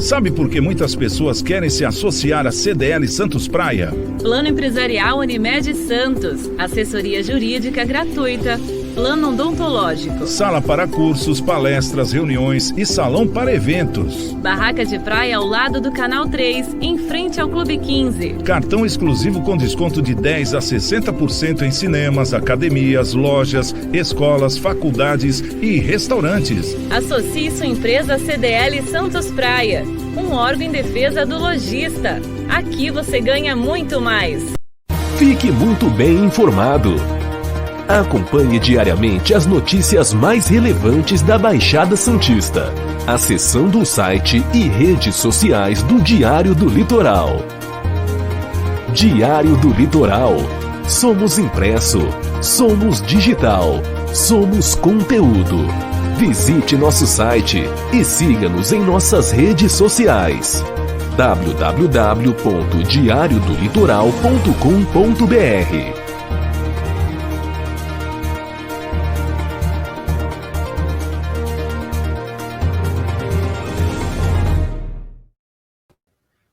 Sabe por que muitas pessoas querem se associar à CDL Santos Praia? Plano Empresarial Unimed Santos. Assessoria jurídica gratuita. Plano odontológico. Sala para cursos, palestras, reuniões e salão para eventos. Barraca de praia ao lado do Canal 3, em frente ao Clube 15. Cartão exclusivo com desconto de 10% a 60% em cinemas, academias, lojas, escolas, faculdades e restaurantes. Associe sua empresa CDL Santos Praia, um órgão em defesa do lojista. Aqui você ganha muito mais. Fique muito bem informado. Acompanhe diariamente as notícias mais relevantes da Baixada Santista, acessando o site e redes sociais do Diário do Litoral. Diário do Litoral. Somos impresso, somos digital, somos conteúdo. Visite nosso site e siga-nos em nossas redes sociais. www.diariodolitoral.com.br.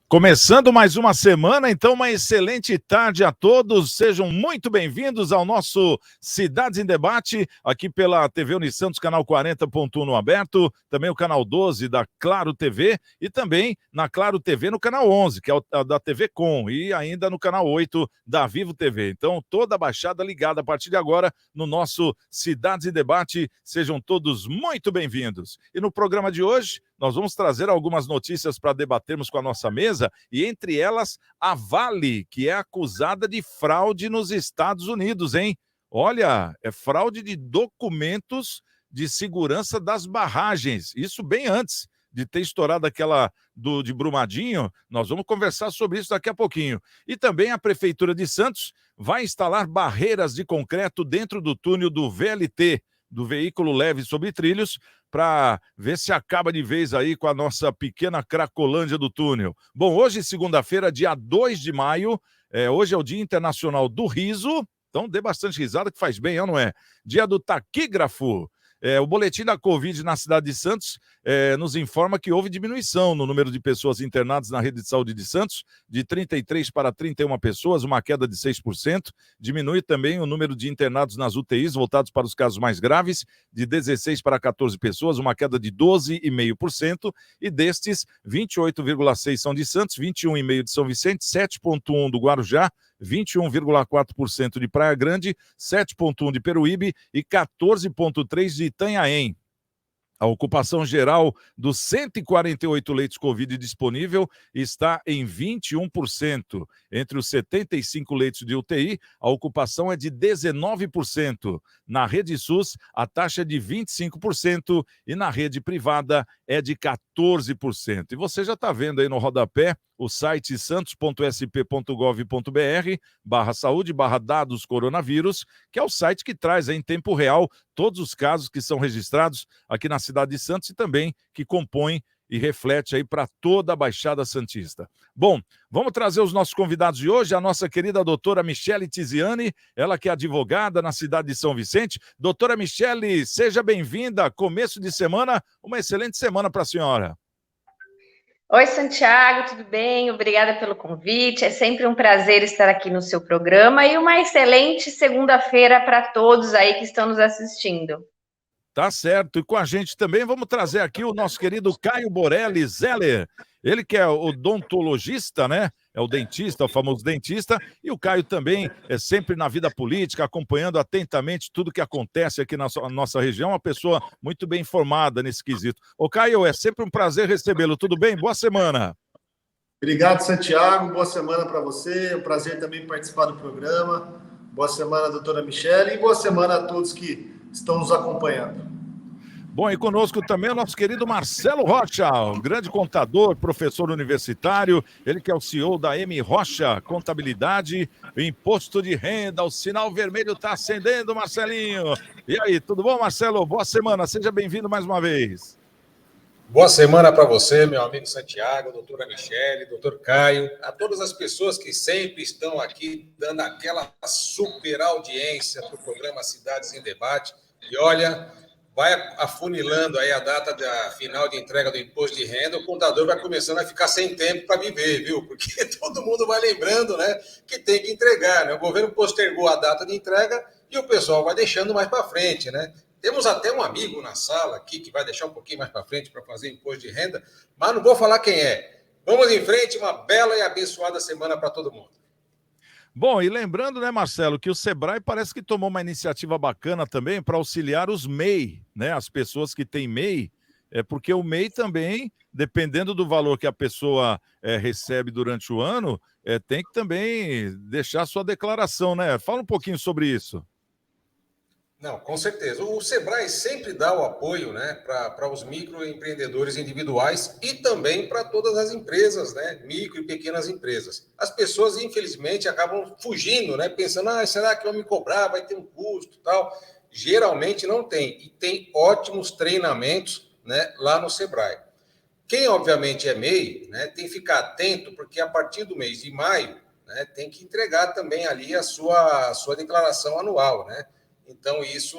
Começando mais uma semana, então uma excelente tarde a todos, sejam muito bem-vindos ao nosso Cidades em Debate, aqui pela TV Unisantos, canal 40.1 no aberto, também o canal 12 da Claro TV e também na Claro TV no canal 11, que é o da TV Com, e ainda no canal 8 da Vivo TV. Então toda a Baixada ligada a partir de agora no nosso Cidades em Debate, sejam todos muito bem-vindos. E no programa de hoje, nós vamos trazer algumas notícias para debatermos com a nossa mesa, e entre elas a Vale, que é acusada de fraude nos Estados Unidos, hein? Olha, é fraude de documentos de segurança das barragens, isso bem antes de ter estourado aquela de Brumadinho. Nós vamos conversar sobre isso daqui a pouquinho. E também a Prefeitura de Santos vai instalar barreiras de concreto dentro do túnel do VLT, do veículo leve sobre trilhos, para ver se acaba de vez aí com a nossa pequena Cracolândia do túnel. Bom, hoje, segunda-feira, dia 2 de maio, hoje é o Dia Internacional do Riso, então dê bastante risada que faz bem, não é? Dia do taquígrafo. O boletim da Covid na cidade de Santos nos informa que houve diminuição no número de pessoas internadas na rede de saúde de Santos, de 33 para 31 pessoas, uma queda de 6%. Diminui também o número de internados nas UTIs, voltados para os casos mais graves, de 16 para 14 pessoas, uma queda de 12,5%. E destes, 28,6% são de Santos, 21,5% de São Vicente, 7,1% do Guarujá, 21,4% de Praia Grande, 7,1% de Peruíbe e 14,3% de Itanhaém. A ocupação geral dos 148 leitos Covid disponível está em 21%. Entre os 75 leitos de UTI, a ocupação é de 19%. Na rede SUS, a taxa é de 25% e na rede privada é de 14%. E você já está vendo aí no rodapé o site santos.sp.gov.br/saúde/dados coronavírus, que é o site que traz aí em tempo real todos os casos que são registrados aqui na cidade de Santos e também que compõem e reflete aí para toda a Baixada Santista. Bom, vamos trazer os nossos convidados de hoje, a nossa querida doutora Michele Tiziani, ela que é advogada na cidade de São Vicente. Doutora Michele, seja bem-vinda, começo de semana, uma excelente semana para a senhora. Oi, Santiago, tudo bem? Obrigada pelo convite. É sempre um prazer estar aqui no seu programa e uma excelente segunda-feira para todos aí que estão nos assistindo. Tá certo. E com a gente também vamos trazer aqui o nosso querido Caio Borelli Zeller. Ele que é odontologista, né? É o dentista, o famoso dentista. E o Caio também é sempre na vida política, acompanhando atentamente tudo que acontece aqui na nossa região. Uma pessoa muito bem informada nesse quesito. Ô Caio, é sempre um prazer recebê-lo. Tudo bem? Boa semana. Obrigado, Santiago. Boa semana para você. É um prazer também participar do programa. Boa semana, doutora Michele. E boa semana a todos que estão nos acompanhando. Bom, e conosco também o nosso querido Marcelo Rocha, um grande contador, professor universitário, ele que é o CEO da M. Rocha Contabilidade, Imposto de Renda, o sinal vermelho está acendendo, Marcelinho. E aí, tudo bom, Marcelo? Boa semana, seja bem-vindo mais uma vez. Boa semana para você, meu amigo Santiago, doutora Michele, doutor Caio, a todas as pessoas que sempre estão aqui dando aquela super audiência para o programa Cidades em Debate. E olha, vai afunilando aí a data da final de entrega do imposto de renda, o contador vai começando a ficar sem tempo para viver, viu? Porque todo mundo vai lembrando, né, que tem que entregar, né? O governo postergou a data de entrega e o pessoal vai deixando mais para frente, né? Temos até um amigo na sala aqui que vai deixar um pouquinho mais para frente para fazer imposto de renda, mas não vou falar quem é. Vamos em frente, uma bela e abençoada semana para todo mundo. Bom, e lembrando, né, Marcelo, que o Sebrae parece que tomou uma iniciativa bacana também para auxiliar os MEI, né, as pessoas que têm MEI, porque o MEI também, dependendo do valor que a pessoa recebe durante o ano, tem que também deixar sua declaração, né? Fala um pouquinho sobre isso. Não, com certeza. O Sebrae sempre dá o apoio, né, para os microempreendedores individuais e também para todas as empresas, né, micro e pequenas empresas. As pessoas, infelizmente, acabam fugindo, né, pensando, será que vão me cobrar, vai ter um custo e tal. Geralmente não tem, e tem ótimos treinamentos, né, lá no Sebrae. Quem, obviamente, é MEI, né, tem que ficar atento, porque a partir do mês de maio, né, tem que entregar também ali a sua declaração anual, né? Então, isso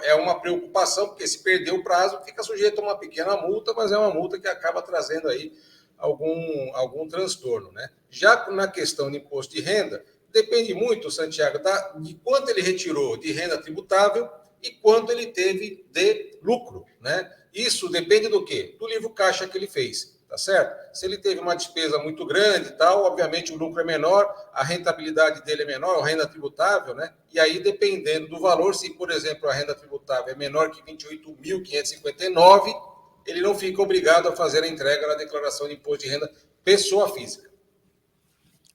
é uma preocupação, porque se perder o prazo, fica sujeito a uma pequena multa, mas é uma multa que acaba trazendo aí algum transtorno, né? Já na questão de imposto de renda, depende muito, Santiago, de quanto ele retirou de renda tributável e quanto ele teve de lucro, né? Isso depende do quê? Do livro caixa que ele fez. Tá certo? Se ele teve uma despesa muito grande e tal, obviamente o lucro é menor, a rentabilidade dele é menor, a renda tributável, né? E aí, dependendo do valor, se, por exemplo, a renda tributável é menor que 28.559, ele não fica obrigado a fazer a entrega na declaração de imposto de renda pessoa física.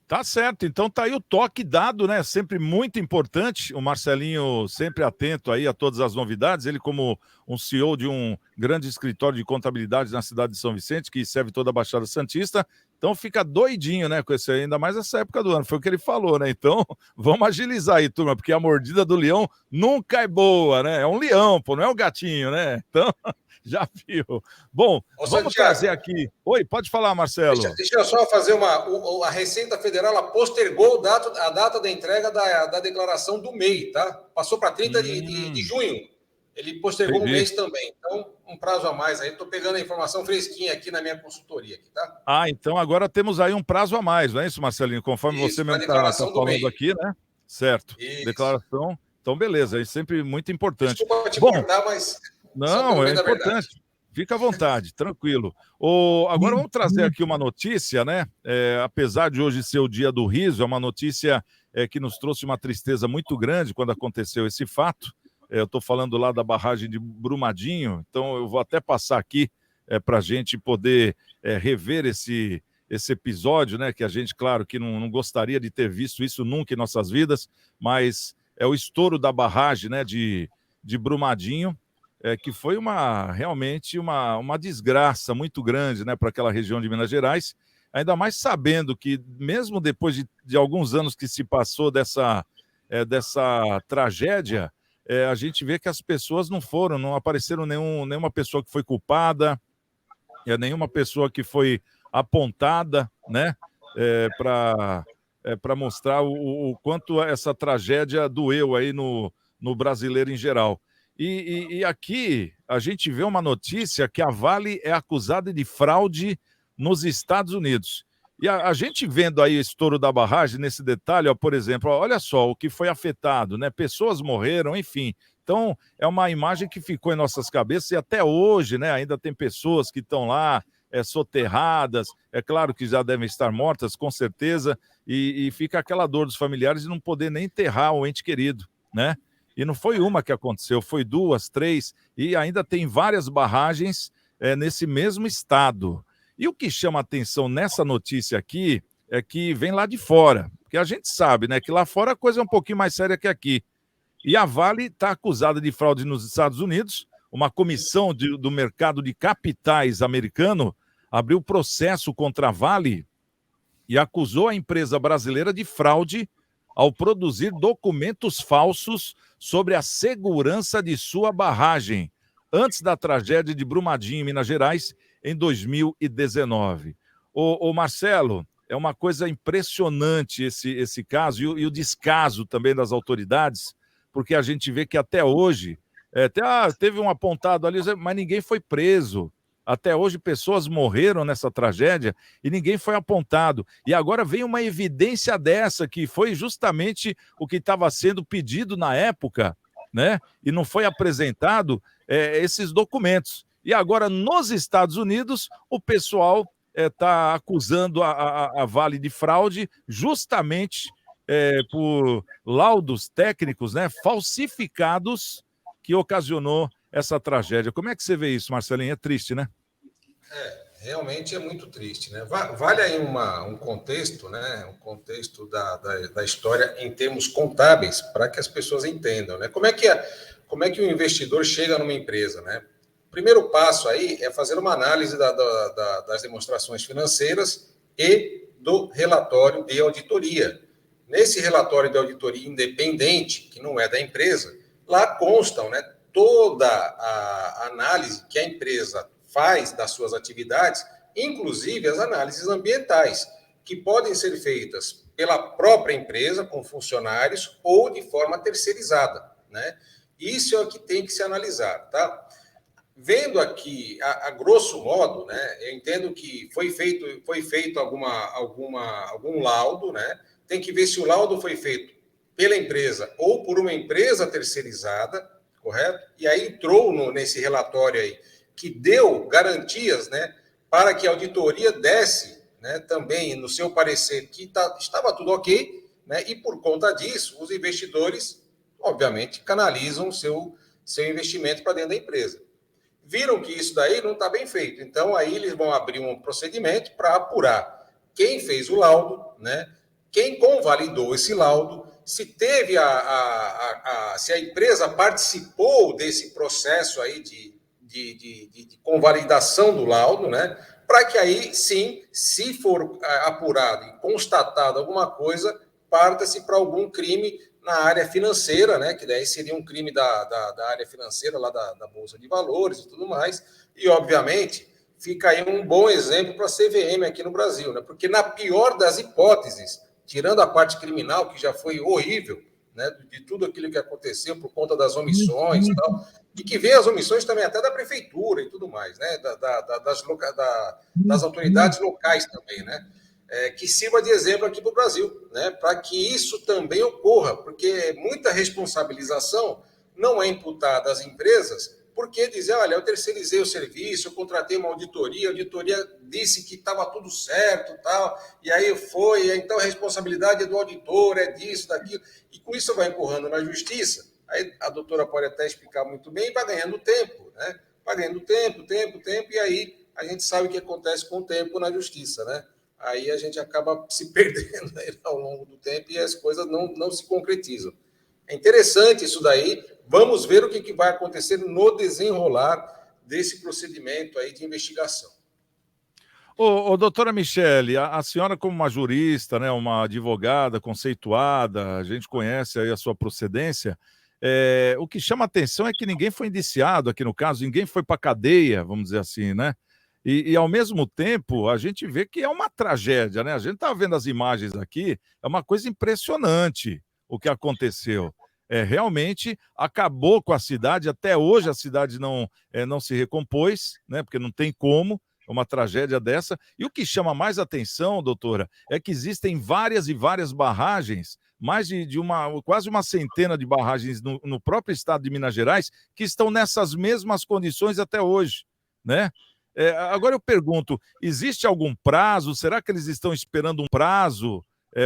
Tá certo, então tá aí o toque dado, né? Sempre muito importante. O Marcelinho sempre atento aí a todas as novidades. Ele, como um CEO de um grande escritório de contabilidade na cidade de São Vicente, que serve toda a Baixada Santista, então fica doidinho, né? Com esse aí, ainda mais essa época do ano. Foi o que ele falou, né? Então vamos agilizar aí, turma, porque a mordida do leão nunca é boa, né? É um leão, pô, não é um gatinho, né? Então. Já viu. Bom, vamos trazer aqui. Oi, pode falar, Marcelo. Deixa eu só fazer a Receita Federal ela postergou a data da entrega da declaração do MEI, tá? Passou para 30 de junho. Ele postergou um mês também. Então, um prazo a mais aí. Estou pegando a informação fresquinha aqui na minha consultoria. Aqui, tá? Então agora temos aí um prazo a mais, não é isso, Marcelinho? Conforme você mesmo está falando aqui, né? Certo. Isso. Declaração. Então, beleza. É sempre muito importante. Desculpa te cortar, mas... Não, é importante. Fica à vontade, tranquilo. Agora vamos trazer aqui uma notícia, né? Apesar de hoje ser o dia do riso, é uma notícia que nos trouxe uma tristeza muito grande quando aconteceu esse fato. Eu estou falando lá da barragem de Brumadinho, então eu vou até passar aqui para a gente poder rever esse episódio, né? Que a gente, claro, que não gostaria de ter visto isso nunca em nossas vidas, mas é o estouro da barragem, né? De Brumadinho. Que foi realmente uma desgraça muito grande, né, para aquela região de Minas Gerais, ainda mais sabendo que, mesmo depois de alguns anos que se passou dessa tragédia, a gente vê que as pessoas não apareceram nenhuma pessoa que foi culpada, nenhuma pessoa que foi apontada, né, para mostrar o quanto essa tragédia doeu aí no brasileiro em geral. E aqui a gente vê uma notícia que a Vale é acusada de fraude nos Estados Unidos. E a gente vendo aí o estouro da barragem, nesse detalhe, por exemplo, olha só o que foi afetado, né? Pessoas morreram, enfim. Então, é uma imagem que ficou em nossas cabeças e até hoje, né? Ainda tem pessoas que estão lá soterradas. É claro que já devem estar mortas, com certeza, e fica aquela dor dos familiares de não poder nem enterrar o ente querido, né? E não foi uma que aconteceu, foi 2, 3, e ainda tem várias barragens nesse mesmo estado. E o que chama atenção nessa notícia aqui é que vem lá de fora, porque a gente sabe, né, que lá fora a coisa é um pouquinho mais séria que aqui. E a Vale está acusada de fraude nos Estados Unidos. Uma comissão do mercado de capitais americano abriu processo contra a Vale e acusou a empresa brasileira de fraude ao produzir documentos falsos sobre a segurança de sua barragem, antes da tragédia de Brumadinho, em Minas Gerais, em 2019. O Marcelo, é uma coisa impressionante esse caso e o descaso também das autoridades, porque a gente vê que até hoje Teve um apontado ali, mas ninguém foi preso. Até hoje, pessoas morreram nessa tragédia e ninguém foi apontado. E agora vem uma evidência dessa, que foi justamente o que estava sendo pedido na época, né? E não foi apresentado esses documentos. E agora, nos Estados Unidos, o pessoal está acusando a Vale de fraude justamente por laudos técnicos, né, falsificados, que ocasionou essa tragédia. Como é que você vê isso, Marcelinho? É triste, né? Realmente é muito triste, né? Vale aí um contexto, né? Um contexto da história em termos contábeis, para que as pessoas entendam, né? Como é que o investidor chega numa empresa, né? O primeiro passo aí é fazer uma análise das demonstrações financeiras e do relatório de auditoria. Nesse relatório de auditoria independente, que não é da empresa, lá constam, né, toda a análise que a empresa faz das suas atividades, inclusive as análises ambientais, que podem ser feitas pela própria empresa, com funcionários, ou de forma terceirizada, né? Isso é o que tem que se analisar, tá? Vendo aqui, a grosso modo, né, eu entendo que foi feito algum laudo, né? Tem que ver se o laudo foi feito pela empresa ou por uma empresa terceirizada, correto? E aí entrou nesse relatório aí, que deu garantias, né, para que a auditoria desse, né, também no seu parecer que estava tudo ok, né, e por conta disso, os investidores, obviamente, canalizam o seu investimento para dentro da empresa. Viram que isso daí não está bem feito, então aí eles vão abrir um procedimento para apurar quem fez o laudo, né, quem convalidou esse laudo, se teve se a empresa participou desse processo aí de convalidação do laudo, né? Para que aí, sim, se for apurado e constatado alguma coisa, parta-se para algum crime na área financeira, né? Que daí seria um crime da área financeira, lá da Bolsa de Valores e tudo mais. E, obviamente, fica aí um bom exemplo para a CVM aqui no Brasil, né? Porque, na pior das hipóteses, tirando a parte criminal, que já foi horrível, né? De tudo aquilo que aconteceu por conta das omissões e tal, e que vê as omissões também até da prefeitura e tudo mais, né? Das autoridades locais também, né? Que sirva de exemplo aqui para o Brasil, né? Para que isso também ocorra, porque muita responsabilização não é imputada às empresas, porque dizer, olha, eu terceirizei o serviço, eu contratei uma auditoria, a auditoria disse que estava tudo certo, tal, e aí então a responsabilidade é do auditor, é disso, daquilo, e com isso vai empurrando na justiça. Aí a doutora pode até explicar muito bem, e vai ganhando tempo, né? Vai ganhando tempo, e aí a gente sabe o que acontece com o tempo na justiça, né? Aí a gente acaba se perdendo ao longo do tempo e as coisas não se concretizam. É interessante isso daí. Vamos ver o que vai acontecer no desenrolar desse procedimento aí de investigação. Doutora Michele, a senhora como uma jurista, né, uma advogada conceituada, a gente conhece aí a sua procedência, o que chama atenção é que ninguém foi indiciado aqui no caso, ninguém foi para a cadeia, vamos dizer assim, né? E, ao mesmo tempo, a gente vê que é uma tragédia, né? A gente está vendo as imagens aqui, é uma coisa impressionante o que aconteceu. Realmente acabou com a cidade, até hoje a cidade não se recompôs, né? Porque não tem como, uma tragédia dessa. E o que chama mais atenção, doutora, é que existem várias e várias barragens, mais quase uma centena de barragens no próprio estado de Minas Gerais, que estão nessas mesmas condições até hoje, né? Agora eu pergunto, existe algum prazo? Será que eles estão esperando um prazo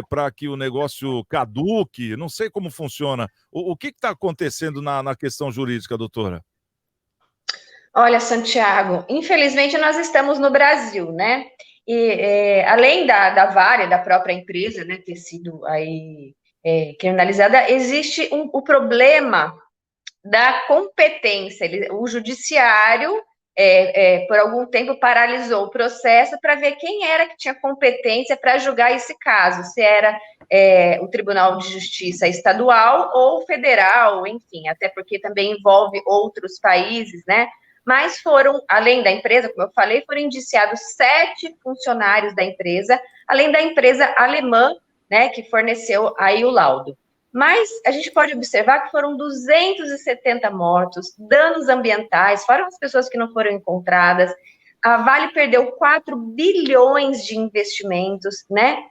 para que o negócio caduque? Não sei como funciona. O que está acontecendo na questão jurídica, doutora? Olha, Santiago, infelizmente nós estamos no Brasil, né? E além da Vale, da própria empresa, né, ter sido aí criminalizada, existe o problema da competência. O judiciário por algum tempo paralisou o processo para ver quem era que tinha competência para julgar esse caso, se era o Tribunal de Justiça estadual ou federal, enfim, até porque também envolve outros países, né? Mas foram, além da empresa, como eu falei, foram indiciados 7 funcionários da empresa, além da empresa alemã, né, que forneceu aí o laudo. Mas a gente pode observar que foram 270 mortos, danos ambientais, fora as pessoas que não foram encontradas. A Vale perdeu 4 bilhões de investimentos, né?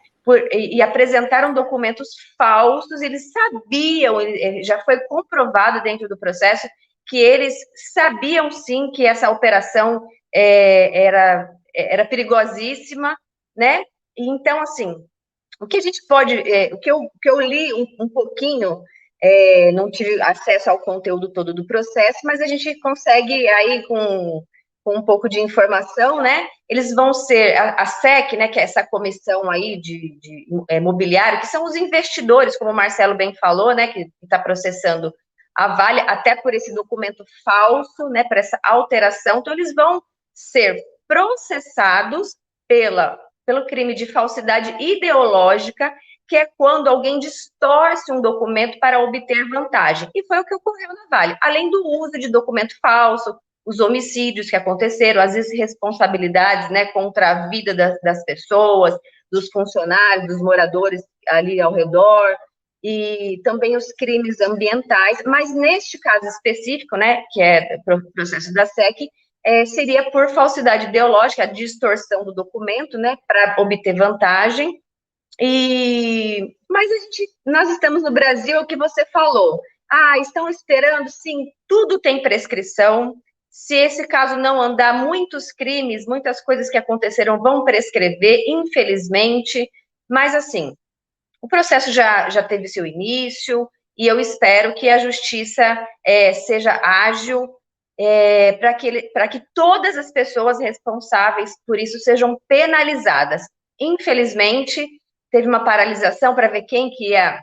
E apresentaram documentos falsos. Eles sabiam, já foi comprovado dentro do processo, que eles sabiam sim que essa operação era perigosíssima, né? Então, assim, o que a gente pode, o que eu li um pouquinho, não tive acesso ao conteúdo todo do processo, mas a gente consegue aí com um pouco de informação, né? Eles vão ser a SEC, né? Que é essa comissão aí de mobiliário, que são os investidores, como o Marcelo bem falou, né? Que está processando a Vale, até por esse documento falso, né? Por essa alteração, então eles vão ser processados pelo crime de falsidade ideológica, que é quando alguém distorce um documento para obter vantagem. E foi o que ocorreu na Vale. Além do uso de documento falso, os homicídios que aconteceram, as irresponsabilidades, né, contra a vida das pessoas, dos funcionários, dos moradores ali ao redor, e também os crimes ambientais, mas neste caso específico, né, que é o processo da SEC, seria por falsidade ideológica, a distorção do documento, né, para obter vantagem. Mas nós estamos no Brasil, é o que você falou. Estão esperando, sim, tudo tem prescrição. Se esse caso não andar, muitos crimes, muitas coisas que aconteceram vão prescrever, infelizmente. Mas, assim, o processo já teve seu início e eu espero que a justiça seja ágil, para que todas as pessoas responsáveis por isso sejam penalizadas. Infelizmente, teve uma paralisação para ver quem que ia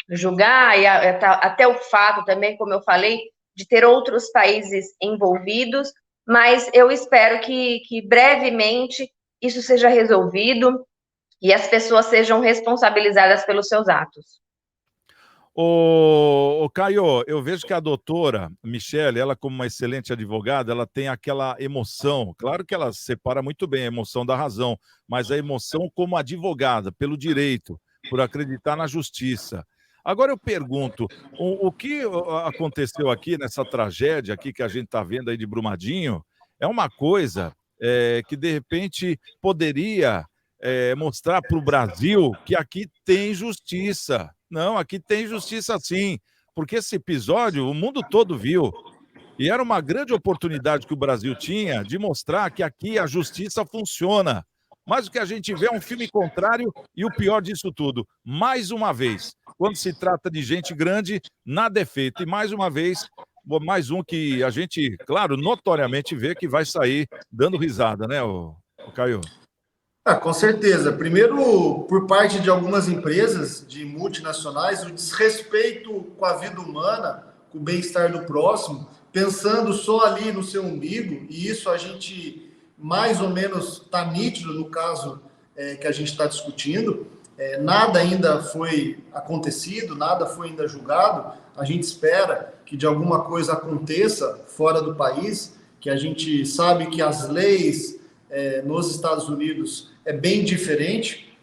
julgar, e até o fato também, como eu falei, de ter outros países envolvidos, mas eu espero que brevemente isso seja resolvido e as pessoas sejam responsabilizadas pelos seus atos. Ô, Caio, eu vejo que a doutora Michele, ela como uma excelente advogada, ela tem aquela emoção, claro que ela separa muito bem a emoção da razão, mas a emoção como advogada, pelo direito, por acreditar na justiça. Agora eu pergunto, o que aconteceu aqui nessa tragédia aqui que a gente está vendo aí de Brumadinho, é uma coisa que de repente poderia mostrar para o Brasil que aqui tem justiça. Não, aqui tem justiça sim, porque esse episódio o mundo todo viu. E era uma grande oportunidade que o Brasil tinha de mostrar que aqui a justiça funciona. Mas o que a gente vê é um filme contrário e o pior disso tudo, mais uma vez, quando se trata de gente grande, nada é feito. E mais uma vez, mais um que a gente, claro, notoriamente vê que vai sair dando risada, né, o Caio? Com certeza. Primeiro, por parte de algumas empresas de multinacionais, o desrespeito com a vida humana, com o bem-estar do próximo, pensando só ali no seu umbigo, e isso a gente mais ou menos está nítido no caso que a gente está discutindo. Nada ainda foi acontecido, nada foi ainda julgado. A gente espera que de alguma coisa aconteça fora do país, que a gente sabe que as leis nos Estados Unidos é bem diferente,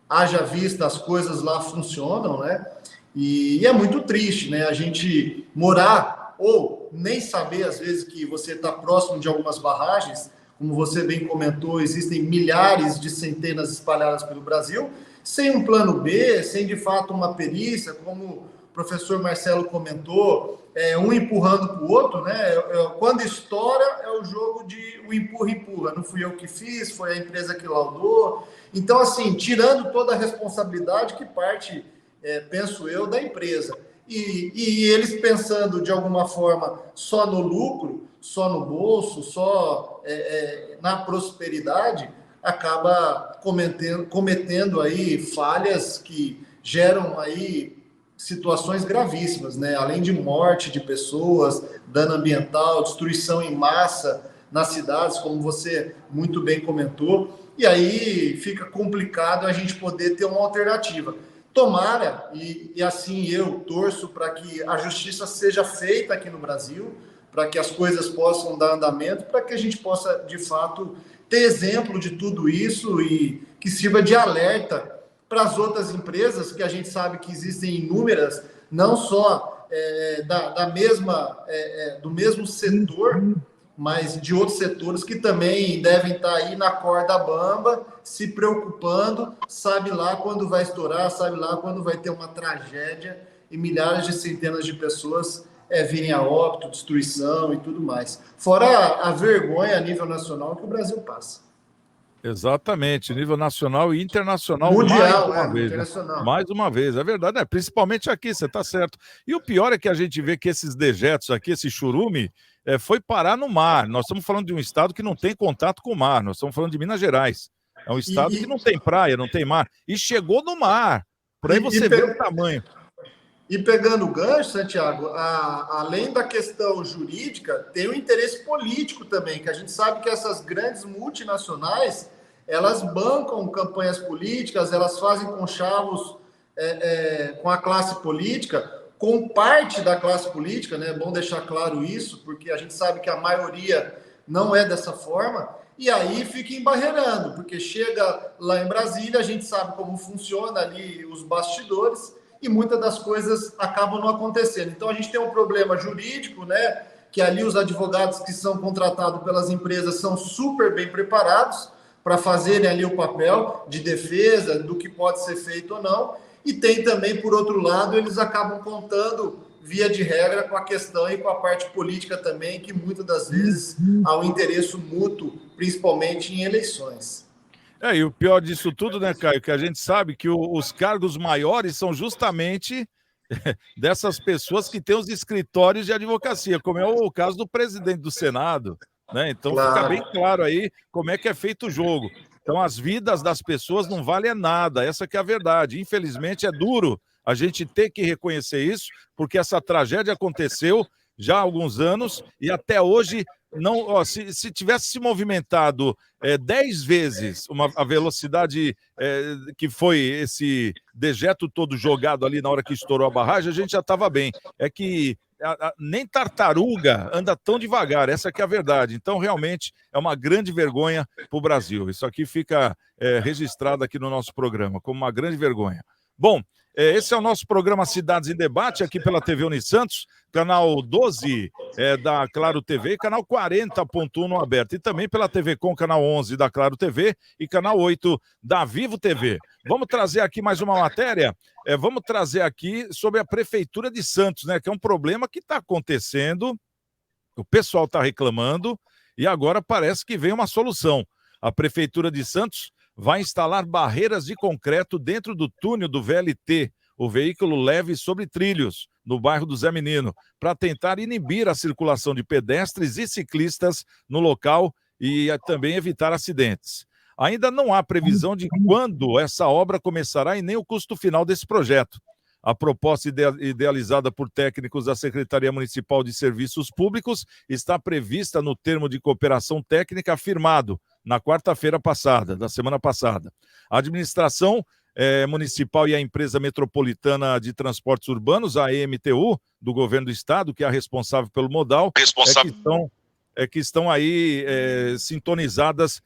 haja vista as coisas lá funcionam, né? E é muito triste, né? A gente morar ou nem saber às vezes que você está próximo de algumas barragens, como você bem comentou, existem milhares de centenas espalhadas pelo Brasil, sem um plano B, sem de fato uma perícia, como o professor Marcelo comentou, um empurrando para o outro, né? Quando estoura, é o jogo de o empurra-empurra. Não fui eu que fiz, foi a empresa que laudou. Então, assim, tirando toda a responsabilidade que parte, penso eu, da empresa. E eles pensando, de alguma forma, só no lucro, só no bolso, só na prosperidade, acaba cometendo aí falhas que geram aí situações gravíssimas, né? Além de morte de pessoas, dano ambiental, destruição em massa nas cidades, como você muito bem comentou, e aí fica complicado a gente poder ter uma alternativa. Tomara, e assim eu torço para que a justiça seja feita aqui no Brasil, para que as coisas possam dar andamento, para que a gente possa, de fato, ter exemplo de tudo isso e que sirva de alerta para as outras empresas, que a gente sabe que existem inúmeras, não só do mesmo setor, mas de outros setores que também devem estar aí na corda bamba, se preocupando, sabe lá quando vai estourar, sabe lá quando vai ter uma tragédia e milhares de centenas de pessoas virem a óbito, destruição e tudo mais. Fora a vergonha a nível nacional que o Brasil passa. Exatamente, nível nacional e internacional. Mundial, mais uma vez, internacional. Né? Mais uma vez, é verdade, principalmente aqui, você está certo. E o pior é que a gente vê que esses dejetos aqui, esse churume, foi parar no mar. Nós estamos falando de um estado que não tem contato com o mar, nós estamos falando de Minas Gerais. É um estado que não tem praia, não tem mar, e chegou no mar. Por aí você vê o tamanho. E pegando o gancho, Santiago, além da questão jurídica, tem o interesse político também, que a gente sabe que essas grandes multinacionais, elas bancam campanhas políticas, elas fazem conchavos com a classe política, com parte da classe política, né? É bom deixar claro isso, porque a gente sabe que a maioria não é dessa forma, e aí fica embarreirando, porque chega lá em Brasília, a gente sabe como funciona ali os bastidores, e muitas das coisas acabam não acontecendo. Então, a gente tem um problema jurídico, né? Que ali os advogados que são contratados pelas empresas são super bem preparados para fazerem ali o papel de defesa do que pode ser feito ou não. E tem também, por outro lado, eles acabam contando, via de regra, com a questão e com a parte política também, que muitas das vezes há um interesse mútuo, principalmente em eleições. E o pior disso tudo, né, Caio, que a gente sabe que os cargos maiores são justamente dessas pessoas que têm os escritórios de advocacia, como é o caso do presidente do Senado, né? Então Fica bem claro aí como é que é feito o jogo. Então as vidas das pessoas não valem nada, essa que é a verdade. Infelizmente é duro a gente ter que reconhecer isso, porque essa tragédia aconteceu já há alguns anos e até hoje não, se tivesse se movimentado 10 vezes a velocidade que foi esse dejeto todo jogado ali na hora que estourou a barragem, a gente já estava bem. É que nem tartaruga anda tão devagar, essa que é a verdade. Então, realmente, é uma grande vergonha para o Brasil. Isso aqui fica registrado aqui no nosso programa, como uma grande vergonha. Bom, esse é o nosso programa Cidades em Debate, aqui pela TV Unisantos, canal 12 da Claro TV, canal 40.1 no aberto, e também pela TV Com, canal 11 da Claro TV e canal 8 da Vivo TV. Vamos trazer aqui mais uma matéria, vamos trazer aqui sobre a Prefeitura de Santos, né, que é um problema que está acontecendo, o pessoal está reclamando, e agora parece que vem uma solução. A Prefeitura de Santos vai instalar barreiras de concreto dentro do túnel do VLT, o veículo leve sobre trilhos, no bairro do Zé Menino, para tentar inibir a circulação de pedestres e ciclistas no local e também evitar acidentes. Ainda não há previsão de quando essa obra começará e nem o custo final desse projeto. A proposta idealizada por técnicos da Secretaria Municipal de Serviços Públicos está prevista no termo de cooperação técnica firmado na quarta-feira passada, da semana passada. A administração municipal e a empresa metropolitana de transportes urbanos, a EMTU, do governo do estado, que é a responsável pelo modal, que estão aí sintonizadas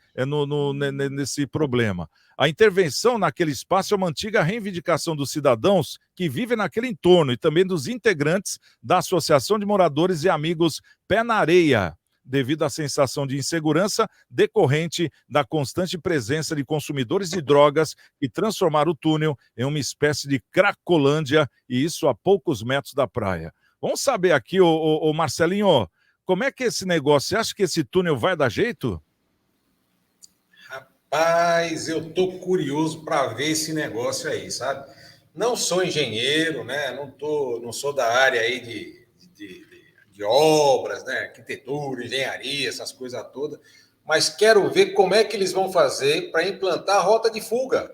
nesse problema. A intervenção naquele espaço é uma antiga reivindicação dos cidadãos que vivem naquele entorno e também dos integrantes da Associação de Moradores e Amigos Pé na Areia, devido à sensação de insegurança decorrente da constante presença de consumidores de drogas que transformaram o túnel em uma espécie de Cracolândia, e isso a poucos metros da praia. Vamos saber aqui, ô Marcelinho, como é que é esse negócio? Você acha que esse túnel vai dar jeito? Rapaz, eu tô curioso para ver esse negócio aí, sabe? Não sou engenheiro, né? Não sou da área aí de obras, né? Arquitetura, engenharia, essas coisas todas, mas quero ver como é que eles vão fazer para implantar a rota de fuga,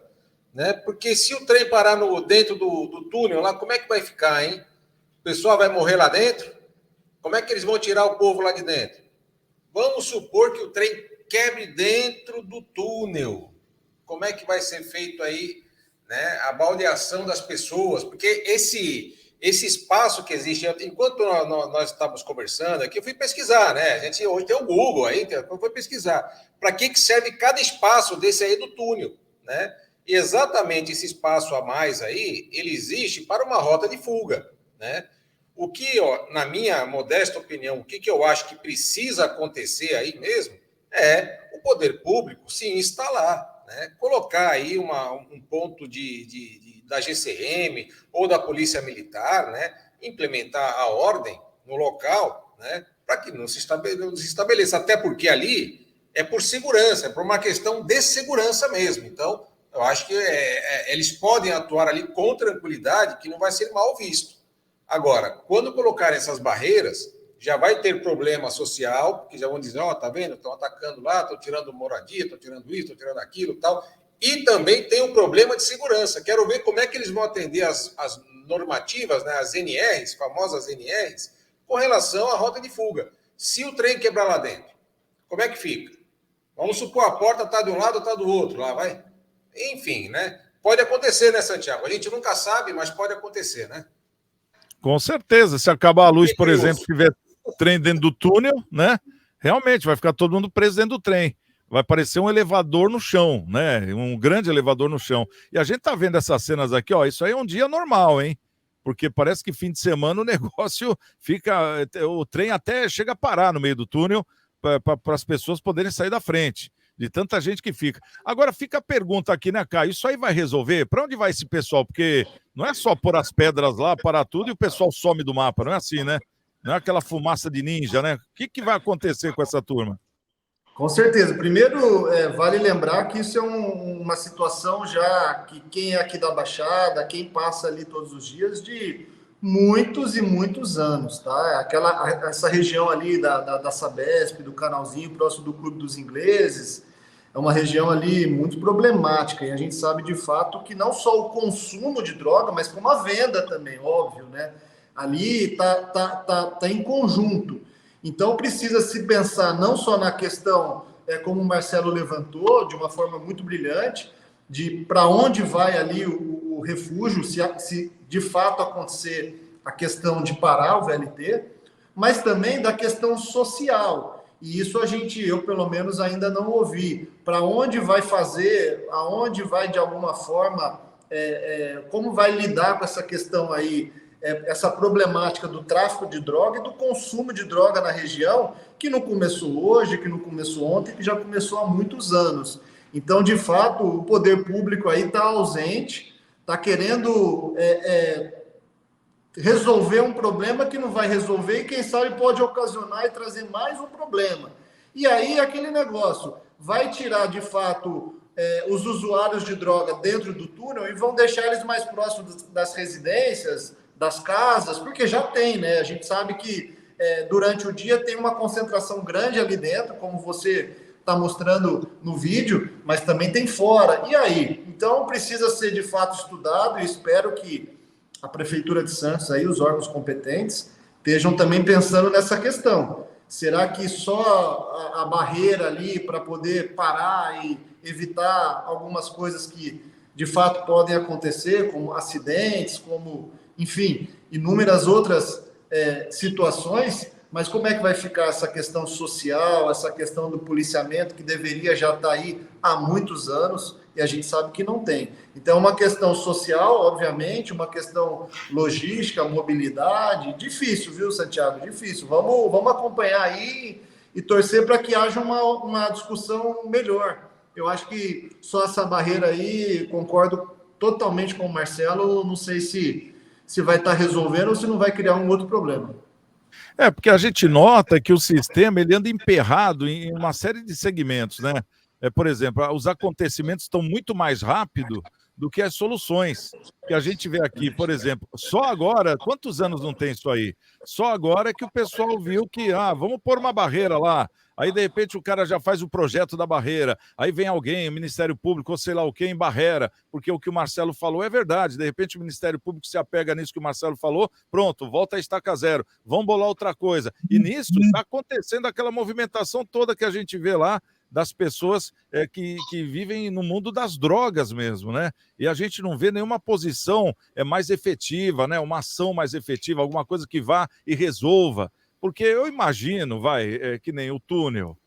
né? Porque se o trem parar dentro do túnel lá, como é que vai ficar, hein? O pessoal vai morrer lá dentro? Como é que eles vão tirar o povo lá de dentro? Vamos supor que o trem quebre dentro do túnel. Como é que vai ser feito aí, né, a baldeação das pessoas? Porque esse espaço que existe, enquanto nós estávamos conversando aqui, eu fui pesquisar, né? A gente hoje tem o Google aí, eu fui pesquisar para que serve cada espaço desse aí do túnel, né? E exatamente esse espaço a mais aí, ele existe para uma rota de fuga, né? O que, na minha modesta opinião, o que eu acho que precisa acontecer aí mesmo é o poder público se instalar, né? Colocar aí um ponto da GCM ou da Polícia Militar, né? Implementar a ordem no local, né? Para que não se estabeleça. Até porque ali é por segurança, é por uma questão de segurança mesmo. Então, eu acho que eles podem atuar ali com tranquilidade, que não vai ser mal visto. Agora, quando colocarem essas barreiras, já vai ter problema social, porque já vão dizer, tá vendo? Estão atacando lá, estão tirando moradia, estão tirando isso, estão tirando aquilo e tal. E também tem um problema de segurança. Quero ver como é que eles vão atender as normativas, né, as NRs, famosas NRs, com relação à rota de fuga. Se o trem quebrar lá dentro, como é que fica? Vamos supor, a porta está de um lado ou está do outro, lá vai. Enfim, né? Pode acontecer, né, Santiago? A gente nunca sabe, mas pode acontecer, né? Com certeza. Se acabar a luz, por exemplo, tiver trem dentro do túnel, né? Realmente vai ficar todo mundo preso dentro do trem. Vai parecer um elevador no chão, né? Um grande elevador no chão. E a gente tá vendo essas cenas aqui, ó. Isso aí é um dia normal, hein? Porque parece que fim de semana o negócio fica... O trem até chega a parar no meio do túnel para as pessoas poderem sair da frente. De tanta gente que fica. Agora fica a pergunta aqui, né, Caio? Isso aí vai resolver? Para onde vai esse pessoal? Porque não é só pôr as pedras lá, parar tudo e o pessoal some do mapa. Não é assim, né? Não é aquela fumaça de ninja, né? O que vai acontecer com essa turma? Com certeza. Primeiro, vale lembrar que isso é uma situação já que quem é aqui da Baixada, quem passa ali todos os dias, de muitos e muitos anos, tá? Essa região ali da Sabesp, do Canalzinho, próximo do Clube dos Ingleses, é uma região ali muito problemática, e a gente sabe de fato que não só o consumo de droga, mas como a venda também, óbvio, né? Ali tá em conjunto. Então precisa se pensar não só na questão, como o Marcelo levantou, de uma forma muito brilhante, de para onde vai ali o refúgio, se de fato acontecer a questão de parar o VLT, mas também da questão social. E isso eu pelo menos ainda não ouvi. Para onde vai fazer, aonde vai de alguma forma, como vai lidar com essa questão aí, essa problemática do tráfico de droga e do consumo de droga na região, que não começou hoje, que não começou ontem, que já começou há muitos anos. Então, de fato, o poder público aí está ausente, está querendo resolver um problema que não vai resolver e, quem sabe, pode ocasionar e trazer mais um problema. E aí, aquele negócio, vai tirar, de fato, os usuários de droga dentro do túnel e vão deixar eles mais próximos das residências, das casas, porque já tem, né? A gente sabe que durante o dia tem uma concentração grande ali dentro, como você está mostrando no vídeo, mas também tem fora. E aí? Então, precisa ser, de fato, estudado, e espero que a Prefeitura de Santos, aí, os órgãos competentes, estejam também pensando nessa questão. Será que só a barreira ali para poder parar e evitar algumas coisas que, de fato, podem acontecer, como acidentes, como, enfim, inúmeras outras situações, mas como é que vai ficar essa questão social, essa questão do policiamento, que deveria já estar aí há muitos anos, e a gente sabe que não tem. Então, uma questão social, obviamente, uma questão logística, mobilidade, difícil, viu, Santiago? Difícil. Vamos acompanhar aí e torcer para que haja uma discussão melhor. Eu acho que só essa barreira aí, concordo totalmente com o Marcelo, não sei se vai estar resolvendo ou se não vai criar um outro problema. Porque a gente nota que o sistema ele anda emperrado em uma série de segmentos, né? Por exemplo, os acontecimentos estão muito mais rápido do que as soluções que a gente vê aqui. Por exemplo, só agora, quantos anos não tem isso aí? Só agora é que o pessoal viu que, vamos pôr uma barreira lá. Aí, de repente, o cara já faz o projeto da barreira. Aí vem alguém, o Ministério Público, ou sei lá o quê, em barreira, porque o que o Marcelo falou é verdade. De repente, o Ministério Público se apega nisso que o Marcelo falou, pronto, volta a estaca zero. Vamos bolar outra coisa. E nisso está acontecendo aquela movimentação toda que a gente vê lá, das pessoas que vivem no mundo das drogas mesmo, né? E a gente não vê nenhuma posição mais efetiva, né? Uma ação mais efetiva, alguma coisa que vá e resolva. Porque eu imagino, que nem o túnel,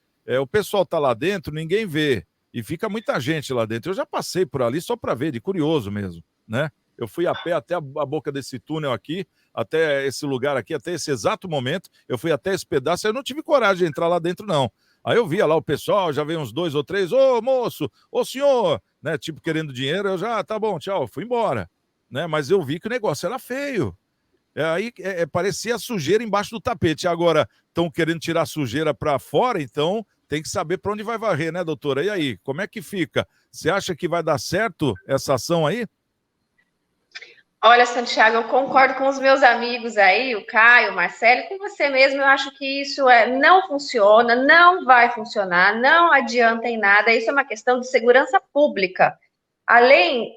o pessoal está lá dentro, ninguém vê. E fica muita gente lá dentro. Eu já passei por ali só para ver, de curioso mesmo, né? Eu fui a pé até a boca desse túnel aqui, até esse lugar aqui, até esse exato momento. Eu fui até esse pedaço, eu não tive coragem de entrar lá dentro, não. Aí eu via lá o pessoal, já veio uns 2 ou 3, ô moço, ô senhor, né? Tipo, querendo dinheiro, eu já, tá bom, tchau, fui embora. Né? Mas eu vi que o negócio era feio. Aí parecia sujeira embaixo do tapete. Agora, estão querendo tirar a sujeira para fora, então tem que saber para onde vai varrer, né, doutora? E aí, como é que fica? Você acha que vai dar certo essa ação aí? Olha, Santiago, eu concordo com os meus amigos aí, o Caio, o Marcelo, com você mesmo. Eu acho que isso não funciona, não vai funcionar, não adianta em nada. Isso é uma questão de segurança pública. Além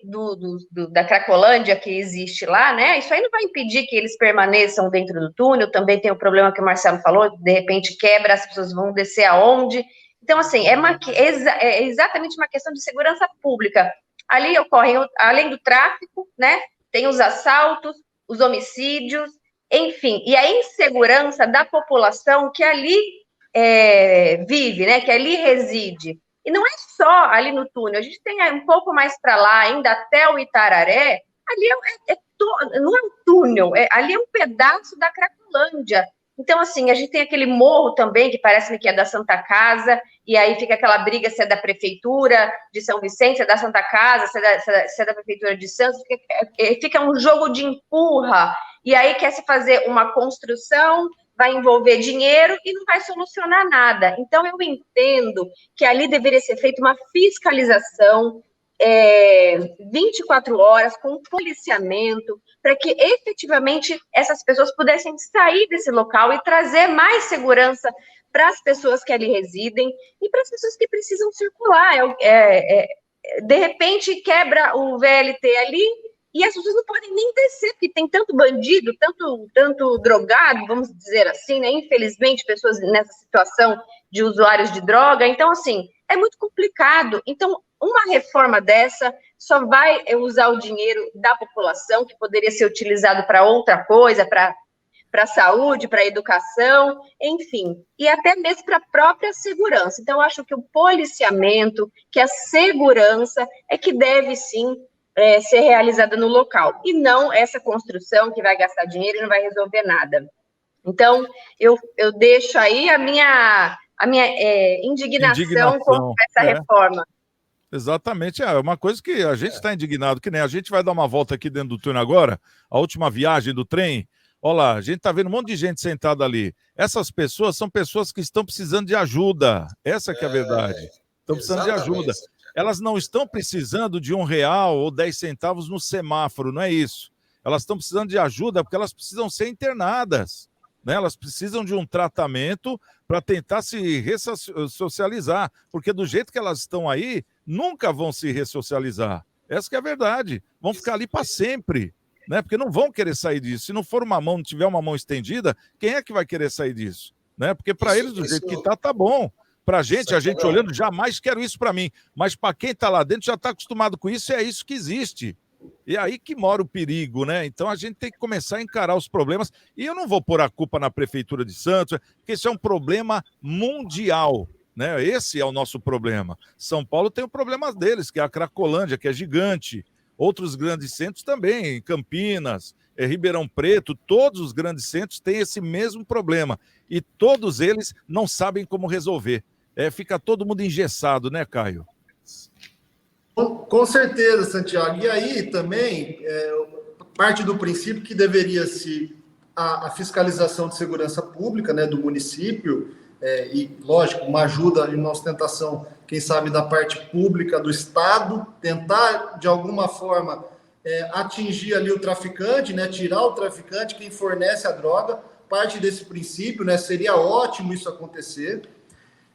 da Cracolândia que existe lá, né? Isso aí não vai impedir que eles permaneçam dentro do túnel. Também tem o problema que o Marcelo falou, de repente quebra, as pessoas vão descer aonde. Então, assim, é exatamente uma questão de segurança pública. Ali ocorrem, além do tráfico, né? Tem os assaltos, os homicídios, enfim, e a insegurança da população que ali vive, né? Que ali reside. E não é só ali no túnel, a gente tem um pouco mais para lá, ainda até o Itararé, ali não é um túnel, ali é um pedaço da Cracolândia. Então, assim, a gente tem aquele morro também, que parece que é da Santa Casa, e aí fica aquela briga se é da Prefeitura de São Vicente, se é da Santa Casa, se é da Prefeitura de Santos, fica um jogo de empurra, e aí quer se fazer uma construção, vai envolver dinheiro e não vai solucionar nada. Então, eu entendo que ali deveria ser feita uma fiscalização 24 horas, com policiamento, para que efetivamente essas pessoas pudessem sair desse local e trazer mais segurança para as pessoas que ali residem e para as pessoas que precisam circular. De repente, quebra o VLT ali, e as pessoas não podem nem descer, porque tem tanto bandido, tanto drogado, vamos dizer assim, né? Infelizmente, pessoas nessa situação de usuários de droga. Então, assim, é muito complicado. Então, uma reforma dessa só vai usar o dinheiro da população, que poderia ser utilizado para outra coisa, para a saúde, para a educação, enfim, e até mesmo para a própria segurança. Então, eu acho que o policiamento, que a segurança é que deve, sim, ser realizada no local, e não essa construção que vai gastar dinheiro e não vai resolver nada. Então, eu deixo aí a minha indignação com essa reforma. Exatamente, é uma coisa que a gente está indignado, que nem a gente vai dar uma volta aqui dentro do túnel agora, a última viagem do trem, olha lá, a gente está vendo um monte de gente sentada ali. Essas pessoas são pessoas que estão precisando de ajuda, essa que é a verdade, estão precisando de ajuda. Elas não estão precisando de R$1 ou 10 centavos no semáforo, não é isso. Elas estão precisando de ajuda porque elas precisam ser internadas, né? Elas precisam de um tratamento para tentar se ressocializar, porque do jeito que elas estão aí, nunca vão se ressocializar. Essa que é a verdade. Vão ficar ali para sempre, né? Porque não vão querer sair disso. Se não for uma mão, não tiver uma mão estendida, quem é que vai querer sair disso? Né? Porque para eles, do jeito que tá bom. Para a gente olhando, jamais quero isso para mim. Mas para quem está lá dentro já está acostumado com isso, e é isso que existe. E é aí que mora o perigo, né? Então a gente tem que começar a encarar os problemas. E eu não vou pôr a culpa na Prefeitura de Santos, porque isso é um problema mundial, né? Esse é o nosso problema. São Paulo tem o problema deles, que é a Cracolândia, que é gigante. Outros grandes centros também, Campinas, Ribeirão Preto, todos os grandes centros têm esse mesmo problema. E todos eles não sabem como resolver. Fica todo mundo engessado, né, Caio? Com certeza, Santiago. E aí também, parte do princípio que deveria se a fiscalização de segurança pública, né, do município, e, lógico, uma ajuda e uma ostentação, quem sabe, da parte pública do Estado, tentar, de alguma forma, atingir ali o traficante, né, tirar o traficante, quem fornece a droga, parte desse princípio, né, seria ótimo isso acontecer.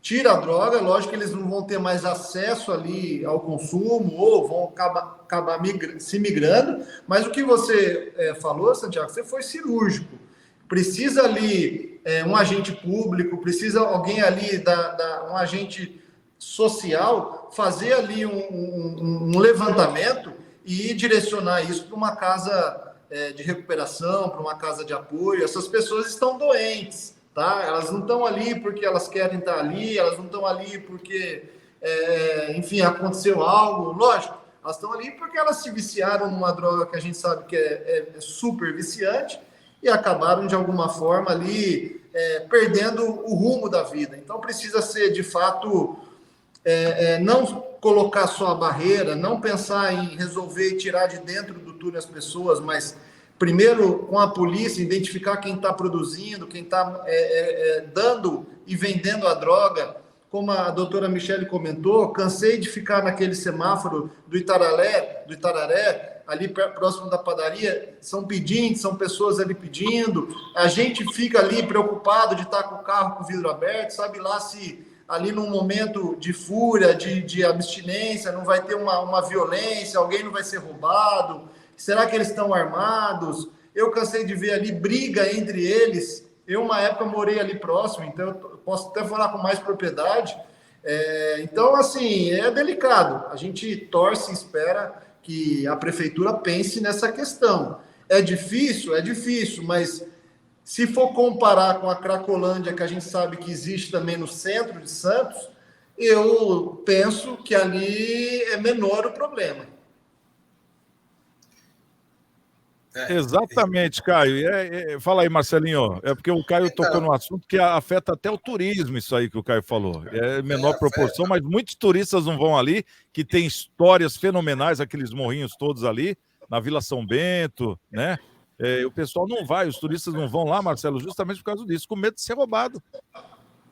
Tira a droga, lógico que eles não vão ter mais acesso ali ao consumo ou vão acabar se migrando, mas o que você falou, Santiago, você foi cirúrgico. Precisa ali um agente público, precisa alguém ali, um agente social, fazer ali um levantamento e direcionar isso para uma casa de recuperação, para uma casa de apoio. Essas pessoas estão doentes. Tá? Elas não estão ali porque elas querem estar ali, elas não estão ali porque enfim, aconteceu algo. Lógico, elas estão ali porque elas se viciaram numa droga que a gente sabe que é super viciante e acabaram, de alguma forma, ali perdendo o rumo da vida. Então, precisa ser, de fato, não colocar só a barreira, não pensar em resolver e tirar de dentro do túnel as pessoas, mas primeiro com a polícia identificar quem está produzindo, quem está dando e vendendo a droga. Como a doutora Michele comentou, cansei de ficar naquele semáforo do Itararé, ali próximo da padaria, são pedintes, são pessoas ali pedindo, a gente fica ali preocupado de estar com o carro com o vidro aberto, sabe lá se ali num momento de fúria, de abstinência, não vai ter uma violência, alguém não vai ser roubado, será que eles estão armados? Eu cansei de ver ali briga entre eles. Eu, uma época, morei ali próximo, então eu posso até falar com mais propriedade. Então, assim, é delicado. A gente torce e espera que a prefeitura pense nessa questão. É difícil, mas se for comparar com a Cracolândia, que a gente sabe que existe também no centro de Santos, eu penso que ali é menor o problema. Exatamente, Caio. Fala aí, Marcelinho. É porque o Caio tocou no assunto que afeta até o turismo, isso aí que o Caio falou. É menor proporção, mas muitos turistas não vão ali, que tem histórias fenomenais, aqueles morrinhos todos ali, na Vila São Bento, né? O pessoal não vai, os turistas não vão lá, Marcelo, justamente por causa disso, com medo de ser roubado.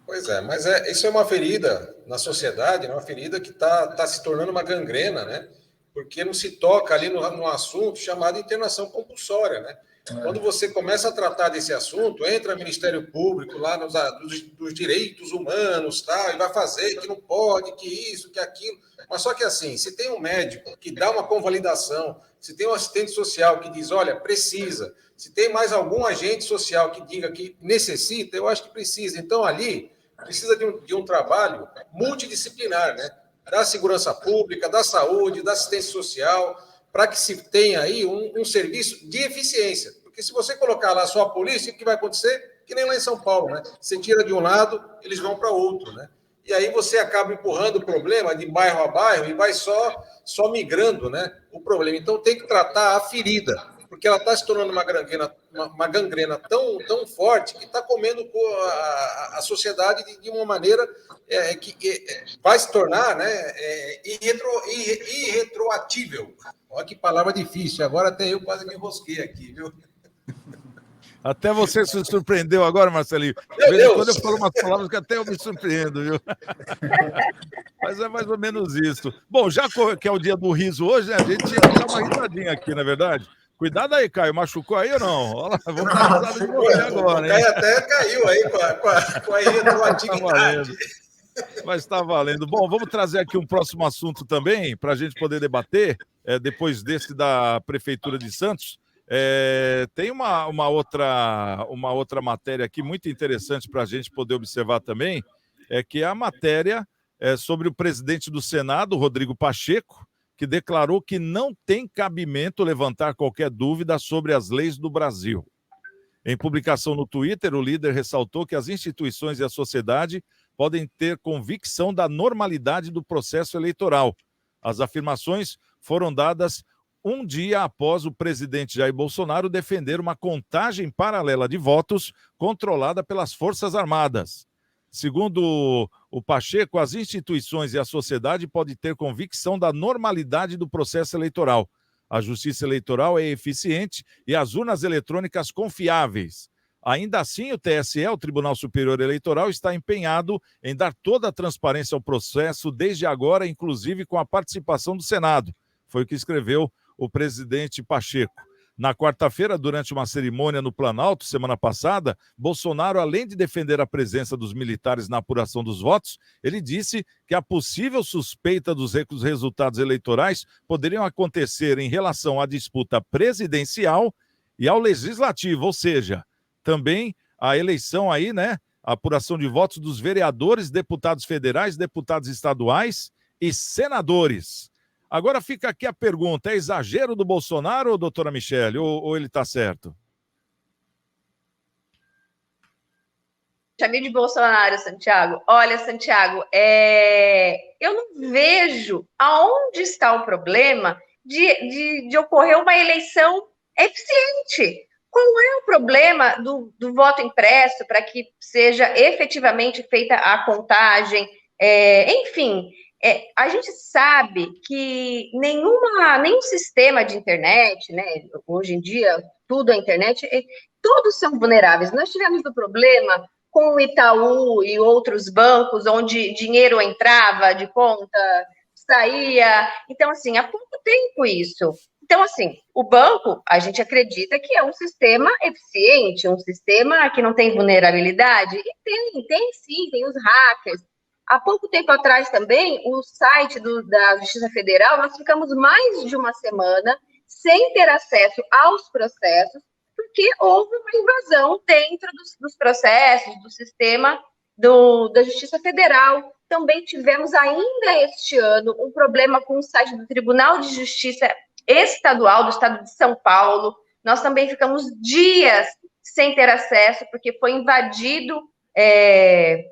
Pois é, mas isso é uma ferida na sociedade, uma ferida que está se tornando uma gangrena, né? Porque não se toca ali no assunto chamado internação compulsória, né? Quando você começa a tratar desse assunto, entra o Ministério Público lá dos direitos humanos, tá? E vai fazer que não pode, que isso, que aquilo. Mas só que assim, se tem um médico que dá uma convalidação, se tem um assistente social que diz, olha, precisa, se tem mais algum agente social que diga que necessita, eu acho que precisa. Então, ali, precisa de um trabalho multidisciplinar, né? Da segurança pública, da saúde, da assistência social, para que se tenha aí um serviço de eficiência. Porque se você colocar lá só a polícia, o que vai acontecer? Que nem lá em São Paulo, né? Você tira de um lado, eles vão para outro, né? E aí você acaba empurrando o problema de bairro a bairro e vai só migrando, né, o problema. Então tem que tratar a ferida, porque ela está se tornando uma gangrena tão forte que está comendo a sociedade de uma maneira que vai se tornar, né, irretroatível. Olha que palavra difícil, agora até eu quase me enrosquei aqui, viu? Até você se surpreendeu agora, Marcelinho. De vez em quando eu falo umas palavras que até eu me surpreendo, viu? Mas é mais ou menos isso. Bom, já que é o dia do riso hoje, né, a gente tinha que dar uma risadinha aqui, na verdade. Cuidado aí, Caio. Machucou aí ou não? Olha lá, vamos dar risada de você agora, hein? O Caio até caiu aí com a irretroatividade. Mas está valendo. Bom, vamos trazer aqui um próximo assunto também, para a gente poder debater, depois desse da Prefeitura de Santos. Tem uma outra matéria aqui muito interessante para a gente poder observar também, que é a matéria sobre o presidente do Senado, Rodrigo Pacheco, que declarou que não tem cabimento levantar qualquer dúvida sobre as leis do Brasil. Em publicação no Twitter, o líder ressaltou que as instituições e a sociedade podem ter convicção da normalidade do processo eleitoral. As afirmações foram dadas um dia após o presidente Jair Bolsonaro defender uma contagem paralela de votos controlada pelas Forças Armadas. Segundo o Pacheco, as instituições e a sociedade podem ter convicção da normalidade do processo eleitoral. A justiça eleitoral é eficiente e as urnas eletrônicas confiáveis. Ainda assim, o TSE, o Tribunal Superior Eleitoral, está empenhado em dar toda a transparência ao processo desde agora, inclusive com a participação do Senado. Foi o que escreveu o presidente Pacheco. Na quarta-feira, durante uma cerimônia no Planalto, semana passada, Bolsonaro, além de defender a presença dos militares na apuração dos votos, ele disse que a possível suspeita dos resultados eleitorais poderiam acontecer em relação à disputa presidencial e ao legislativo, ou seja, também a eleição aí, né, a apuração de votos dos vereadores, deputados federais, deputados estaduais e senadores. Agora fica aqui a pergunta, é exagero do Bolsonaro, doutora Michele, ou ele está certo? chamei de Bolsonaro, Santiago. Olha, Santiago, eu não vejo aonde está o problema de ocorrer uma eleição eficiente. Qual é o problema do voto impresso para que seja efetivamente feita a contagem? Enfim, a gente sabe que nenhum sistema de internet, né? Hoje em dia, tudo é internet, todos são vulneráveis. Nós tivemos o problema com o Itaú e outros bancos, onde dinheiro entrava de conta, saía. Então, assim, há pouco tempo isso. Então, assim, o banco, a gente acredita que é um sistema eficiente, um sistema que não tem vulnerabilidade. E tem sim, tem os hackers. Há pouco tempo atrás também, o site da Justiça Federal, nós ficamos mais de uma semana sem ter acesso aos processos, porque houve uma invasão dentro dos processos, do sistema da Justiça Federal. Também tivemos ainda este ano um problema com o site do Tribunal de Justiça Estadual do Estado de São Paulo. Nós também ficamos dias sem ter acesso, porque foi invadido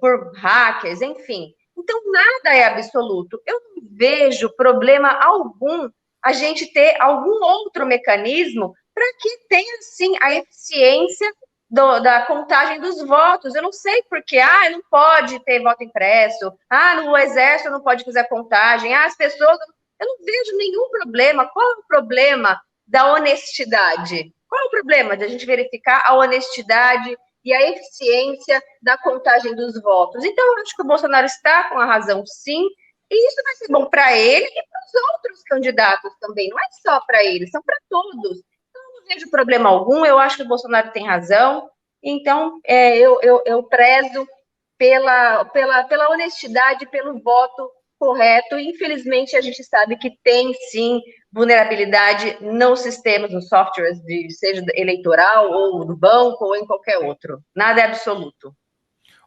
por hackers, enfim. Então, nada é absoluto. Eu não vejo problema algum a gente ter algum outro mecanismo para que tenha, sim, a eficiência da contagem dos votos. Eu não sei por que, não pode ter voto impresso, no Exército não pode fazer a contagem, as pessoas... Eu não vejo nenhum problema. Qual é o problema da honestidade? Qual é o problema de a gente verificar a honestidade e a eficiência da contagem dos votos? Então, eu acho que o Bolsonaro está com a razão, sim, e isso vai ser bom para ele e para os outros candidatos também. Não é só para ele, são para todos. Então, eu não vejo problema algum, eu acho que o Bolsonaro tem razão. Então, eu prezo pela honestidade, pelo voto correto. Infelizmente, a gente sabe que tem, sim, vulnerabilidade nos sistemas, nos softwares, seja eleitoral, ou do banco, ou em qualquer outro. Nada é absoluto.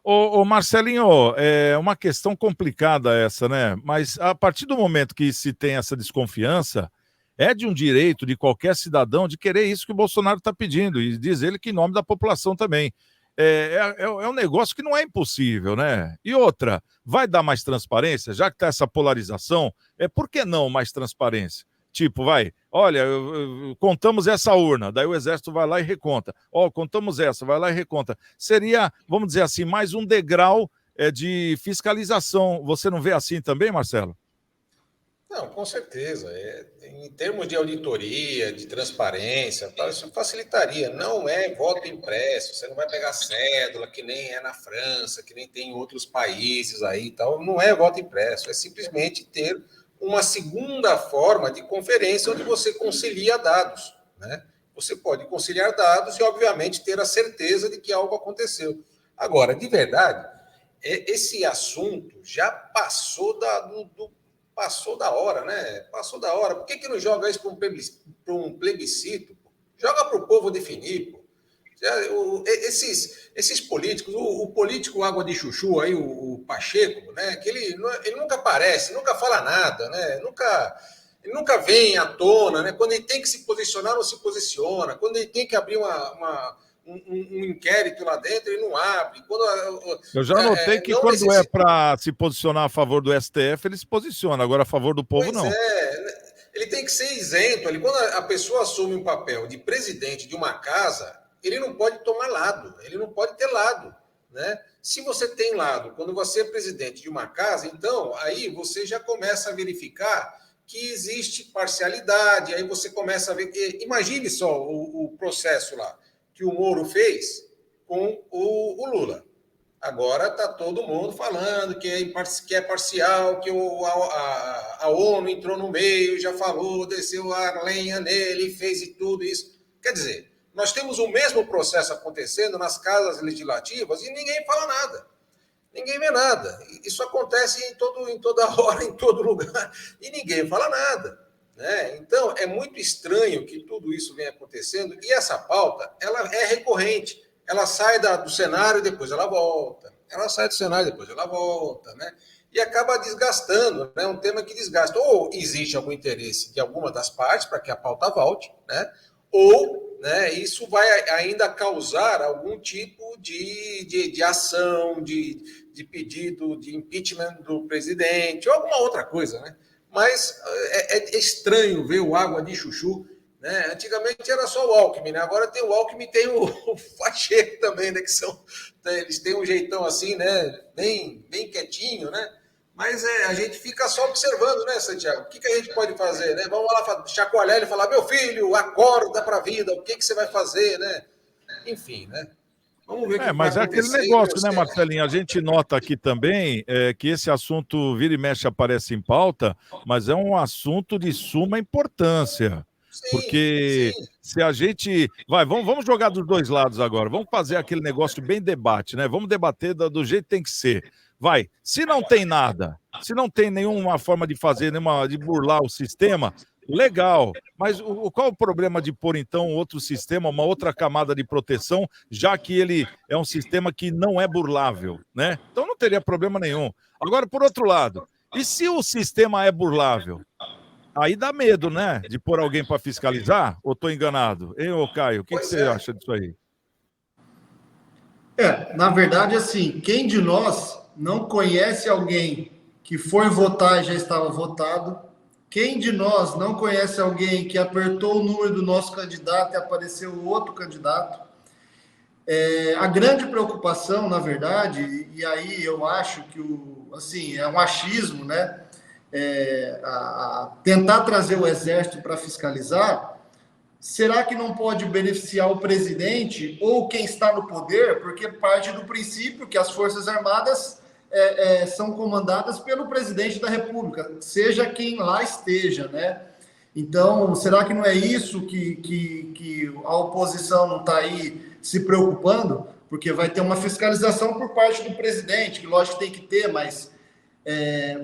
Ô Marcelinho, é uma questão complicada essa, né? Mas a partir do momento que se tem essa desconfiança, é de um direito de qualquer cidadão de querer isso que o Bolsonaro está pedindo, e diz ele que em nome da população também. É um negócio que não é impossível, né? E outra, vai dar mais transparência? Já que está essa polarização, por que não mais transparência? Tipo, olha, contamos essa urna, daí o Exército vai lá e reconta. Contamos essa, vai lá e reconta. Seria, vamos dizer assim, mais um degrau de fiscalização. Você não vê assim também, Marcelo? Não, com certeza. Em termos de auditoria, de transparência, isso facilitaria. Não é voto impresso, você não vai pegar cédula, que nem é na França, que nem tem em outros países aí e tal. Não é voto impresso, é simplesmente ter uma segunda forma de conferência onde você concilia dados, né? Você pode conciliar dados e, obviamente, ter a certeza de que algo aconteceu. Agora, de verdade, esse assunto já passou passou da hora, né? Passou da hora. Por que não joga isso para um plebiscito? Joga para o povo definir, pô. Esses políticos, o político água de chuchu aí, o Pacheco, né? Que ele nunca aparece, nunca fala nada, né? Ele nunca vem à tona, né? Quando ele tem que se posicionar, não se posiciona. Quando ele tem que abrir um inquérito lá dentro, ele não abre. Eu já notei que quando é para se posicionar a favor do STF, ele se posiciona, agora a favor do povo, não. Ele tem que ser isento. Quando a pessoa assume um papel de presidente de uma casa, ele não pode tomar lado, ele não pode ter lado, né? Se você tem lado, quando você é presidente de uma casa, então aí você já começa a verificar que existe parcialidade, aí você começa a ver... Imagine só o processo lá que o Moro fez com o Lula. Agora está todo mundo falando que é parcial, que a ONU entrou no meio, já falou, desceu a lenha nele, fez e tudo isso. Quer dizer, nós temos o mesmo processo acontecendo nas casas legislativas e ninguém fala nada. Ninguém vê nada. Isso acontece em toda hora, em todo lugar, e ninguém fala nada, né? Então, é muito estranho que tudo isso venha acontecendo, e essa pauta, ela é recorrente. Ela sai do cenário, depois ela volta. Ela sai do cenário, depois ela volta, né? E acaba desgastando, né? Um tema que desgasta. Ou existe algum interesse de alguma das partes para que a pauta volte, né? Ou né, isso vai ainda causar algum tipo de ação, de pedido de impeachment do presidente, ou alguma outra coisa, né? Mas é estranho ver o Água de Chuchu, né? Antigamente era só o Alckmin, né? Agora tem o Alckmin e tem o Pacheco também, né? Eles têm um jeitão assim, né? Bem quietinho, né? Mas a gente fica só observando, né, Santiago? O que a gente pode fazer, né? Vamos lá chacoalhar ele e falar, meu filho, acorda para a vida, o que você vai fazer, né? Enfim, né? Vamos ver o que mas vai é aquele acontecer, negócio, né, Marcelinho? A gente nota aqui também que esse assunto vira e mexe aparece em pauta, mas é um assunto de suma importância. Porque se a gente... vamos jogar dos dois lados agora. Vamos fazer aquele negócio bem debate, né? Vamos debater do jeito que tem que ser. Se não tem nada, se não tem nenhuma forma de fazer, de burlar o sistema, legal. Mas qual o problema de pôr, então, outro sistema, uma outra camada de proteção, já que ele é um sistema que não é burlável, né? Então não teria problema nenhum. Agora, por outro lado, e se o sistema é burlável? Aí dá medo, né? De pôr alguém para fiscalizar? Ou estou enganado? Hein, ô Caio? O que você acha disso aí? Na verdade, assim, quem de nós não conhece alguém que foi votar e já estava votado? Quem de nós não conhece alguém que apertou o número do nosso candidato e apareceu outro candidato? A grande preocupação, na verdade, e aí eu acho que é um achismo, né? Tentar trazer o Exército para fiscalizar, será que não pode beneficiar o presidente ou quem está no poder? Porque parte do princípio que as Forças Armadas são comandadas pelo presidente da República, seja quem lá esteja, né? Então, será que não é isso que a oposição não está aí se preocupando? Porque vai ter uma fiscalização por parte do presidente, que lógico tem que ter, mas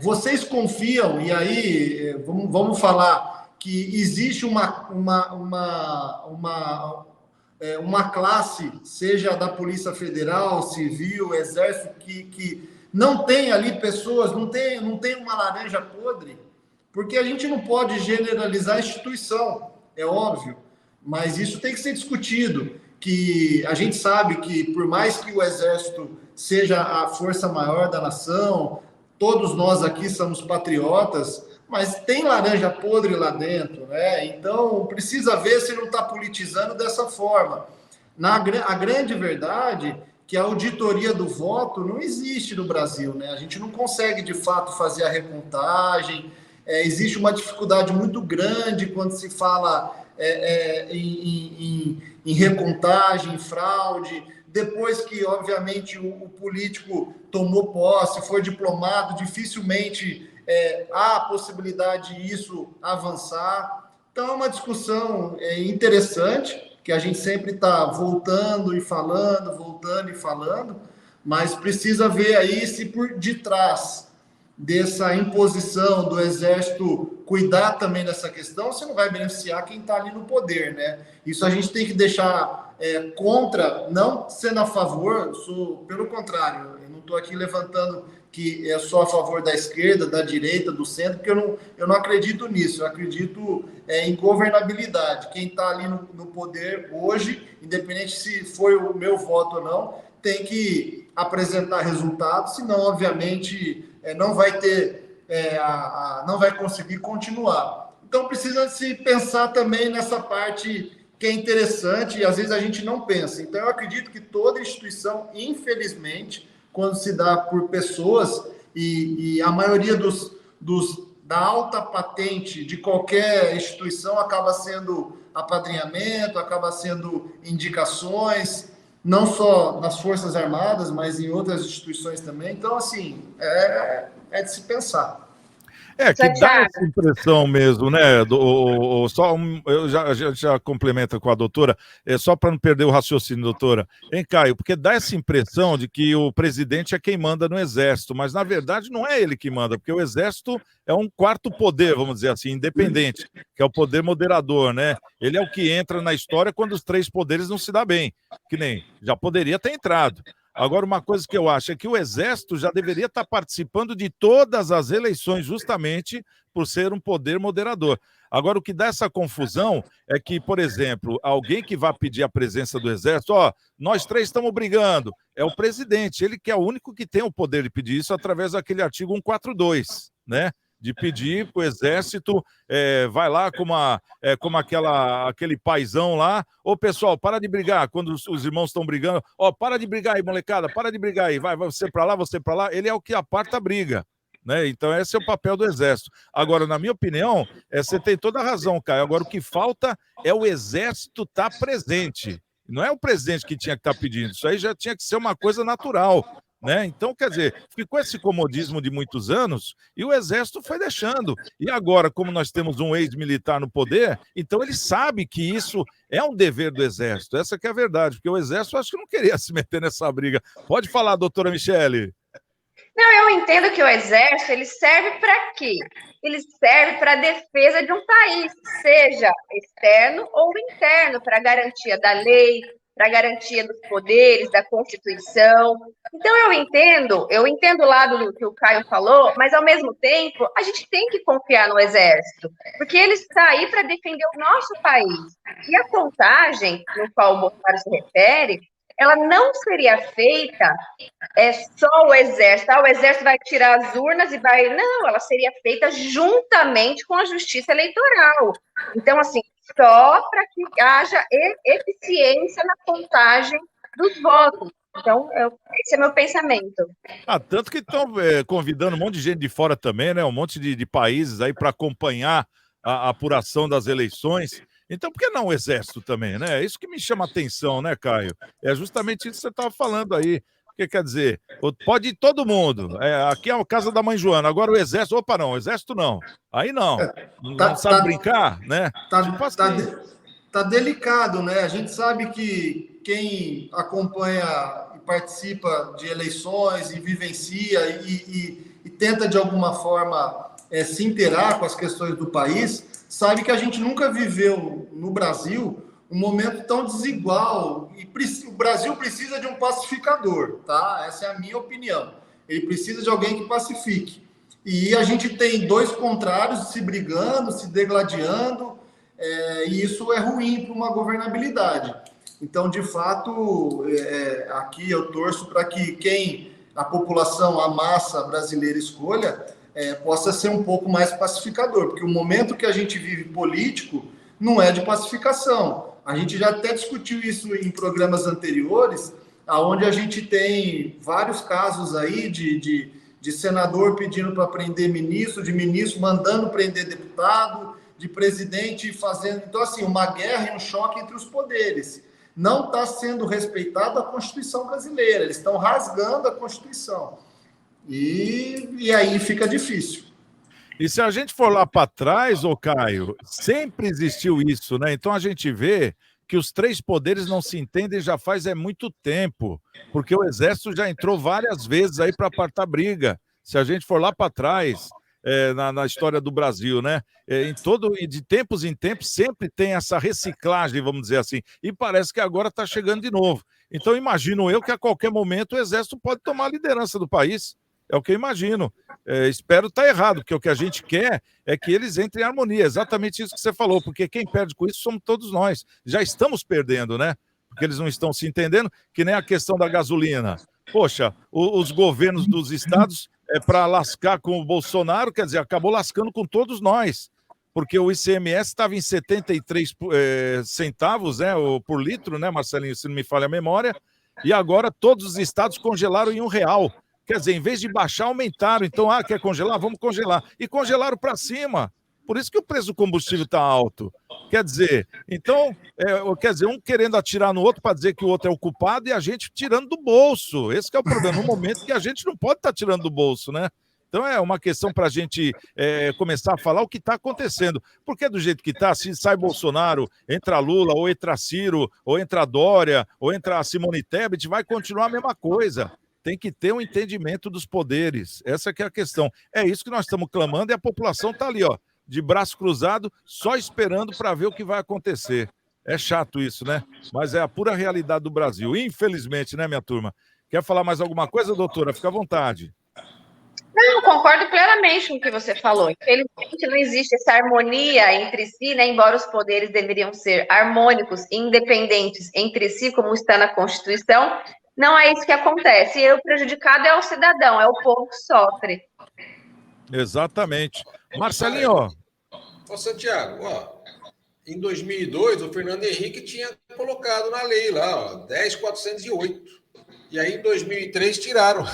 vocês confiam, e aí vamos falar que existe uma classe, seja da Polícia Federal, Civil, Exército, que não tem ali pessoas, não tem uma laranja podre, porque a gente não pode generalizar a instituição, é óbvio, mas isso tem que ser discutido, que a gente sabe que por mais que o Exército seja a força maior da nação, todos nós aqui somos patriotas, mas tem laranja podre lá dentro, né? Então precisa ver se não está politizando dessa forma. A grande verdade que a auditoria do voto não existe no Brasil, né? A gente não consegue, de fato, fazer a recontagem, existe uma dificuldade muito grande quando se fala em recontagem, em fraude, depois que, obviamente, o político tomou posse, foi diplomado, dificilmente há a possibilidade de isso avançar. Então, é uma discussão interessante, que a gente sempre está voltando e falando, mas precisa ver aí se por detrás dessa imposição do Exército cuidar também dessa questão, se não vai beneficiar quem está ali no poder, né? Isso a gente tem que deixar contra, não sendo a favor, pelo contrário, eu não estou aqui levantando que é só a favor da esquerda, da direita, do centro, porque eu não acredito nisso, eu acredito em governabilidade. Quem está ali no poder hoje, independente se foi o meu voto ou não, tem que apresentar resultados, senão, obviamente, não vai ter, não vai conseguir continuar. Então, precisa se pensar também nessa parte que é interessante e às vezes a gente não pensa. Então, eu acredito que toda instituição, infelizmente, quando se dá por pessoas, e a maioria da alta patente de qualquer instituição acaba sendo apadrinhamento, acaba sendo indicações, não só nas Forças Armadas, mas em outras instituições também. Então, assim, é de se pensar. Que dá essa impressão mesmo, né? Eu já complemento com a doutora, só para não perder o raciocínio, doutora. Hein, Caio? Porque dá essa impressão de que o presidente é quem manda no Exército, mas na verdade não é ele que manda, porque o Exército é um quarto poder, vamos dizer assim, independente, que é o poder moderador, né? Ele é o que entra na história quando os três poderes não se dão bem, que nem já poderia ter entrado. Agora, uma coisa que eu acho é que o Exército já deveria estar participando de todas as eleições, justamente por ser um poder moderador. Agora, o que dá essa confusão é que, por exemplo, alguém que vai pedir a presença do Exército, nós 3 estamos brigando, é o presidente, ele que é o único que tem o poder de pedir isso através daquele artigo 142, né? De pedir para o Exército, vai lá como aquele paizão lá, pessoal, para de brigar, quando os irmãos estão brigando, para de brigar aí, molecada, para de brigar aí, vai você para lá, ele é o que aparta a briga, né? Então esse é o papel do Exército. Agora, na minha opinião, você tem toda a razão, Caio, agora o que falta é o Exército estar presente, não é o presidente que tinha que estar pedindo, isso aí já tinha que ser uma coisa natural, né? Então, quer dizer, ficou esse comodismo de muitos anos e o Exército foi deixando. E agora, como nós temos um ex-militar no poder, então ele sabe que isso é um dever do Exército. Essa que é a verdade, porque o Exército acho que não queria se meter nessa briga. Pode falar, doutora Michele. Não, eu entendo que o Exército, ele serve para quê? Ele serve para a defesa de um país, seja externo ou interno, para a garantia da lei, para a garantia dos poderes, da Constituição. Então, eu entendo o lado do que o Caio falou, mas, ao mesmo tempo, a gente tem que confiar no Exército, porque ele está aí para defender o nosso país. E a contagem, no qual o Bolsonaro se refere, ela não seria feita só o Exército. O Exército vai tirar as urnas e vai... Não, ela seria feita juntamente com a Justiça Eleitoral. Então, assim, só para que haja eficiência na contagem dos votos. Então, esse é meu pensamento. Tanto que estão convidando um monte de gente de fora também, né? Um monte de países aí para acompanhar a apuração das eleições. Então, por que não o Exército também, né? É isso que me chama a atenção, né, Caio? É justamente isso que você estava falando aí. Porque, quer dizer, pode ir todo mundo. Aqui é a casa da mãe Joana. Agora o Exército... Opa, não, o Exército não. Aí não. Não sabe brincar, né? Tá delicado, né? A gente sabe que quem acompanha e participa de eleições e vivencia e tenta, de alguma forma, se inteirar com as questões do país, sabe que a gente nunca viveu no Brasil um momento tão desigual, e o Brasil precisa de um pacificador, tá? Essa é a minha opinião. Ele precisa de alguém que pacifique. E a gente tem 2 contrários se brigando, se degladiando, e isso é ruim para uma governabilidade. Então, de fato, aqui eu torço para que a população, a massa brasileira escolha, possa ser um pouco mais pacificador, porque o momento que a gente vive político não é de pacificação. A gente já até discutiu isso em programas anteriores, onde a gente tem vários casos aí de senador pedindo para prender ministro, de ministro mandando prender deputado, de presidente fazendo... Então, assim, uma guerra e um choque entre os poderes. Não está sendo respeitada a Constituição brasileira, eles estão rasgando a Constituição. E aí fica difícil. E se a gente for lá para trás, Caio, sempre existiu isso, né? Então a gente vê que os 3 poderes não se entendem já faz muito tempo, porque o Exército já entrou várias vezes aí para apartar briga. Se a gente for lá para trás, na história do Brasil, né? De tempos em tempos sempre tem essa reciclagem, vamos dizer assim, e parece que agora está chegando de novo. Então imagino eu que a qualquer momento o Exército pode tomar a liderança do país. É o que eu imagino. Espero estar errado, porque o que a gente quer é que eles entrem em harmonia. Exatamente isso que você falou, porque quem perde com isso somos todos nós. Já estamos perdendo, né? Porque eles não estão se entendendo, que nem a questão da gasolina. Poxa, os governos dos estados, para lascar com o Bolsonaro, quer dizer, acabou lascando com todos nós. Porque o ICMS estava em 73 centavos, né, por litro, né, Marcelinho, se não me falha a memória, e agora todos os estados congelaram em R$1. Quer dizer, em vez de baixar, aumentaram. Então, quer congelar? Vamos congelar. E congelaram para cima. Por isso que o preço do combustível está alto. Quer dizer, então, um querendo atirar no outro para dizer que o outro é o culpado e a gente tirando do bolso. Esse que é o problema, no momento que a gente não pode estar tirando do bolso, né? Então é uma questão para a gente começar a falar o que está acontecendo. Porque do jeito que está, se sai Bolsonaro, entra Lula, ou entra Ciro, ou entra Dória, ou entra Simone Tebet, vai continuar a mesma coisa. Tem que ter um entendimento dos poderes. Essa que é a questão. É isso que nós estamos clamando e a população está ali, de braço cruzado, só esperando para ver o que vai acontecer. É chato isso, né? Mas é a pura realidade do Brasil. Infelizmente, né, minha turma? Quer falar mais alguma coisa, doutora? Fica à vontade. Não, Não, concordo plenamente com o que você falou. Infelizmente, não existe essa harmonia entre si, né? Embora os poderes deveriam ser harmônicos e independentes entre si, como está na Constituição, não é isso que acontece. E o prejudicado é o cidadão, é o povo que sofre. Exatamente. Marcelinho. Ô, Santiago, ó, em 2002, o Fernando Henrique tinha colocado na lei lá, ó, 10.408. E aí, em 2003, tiraram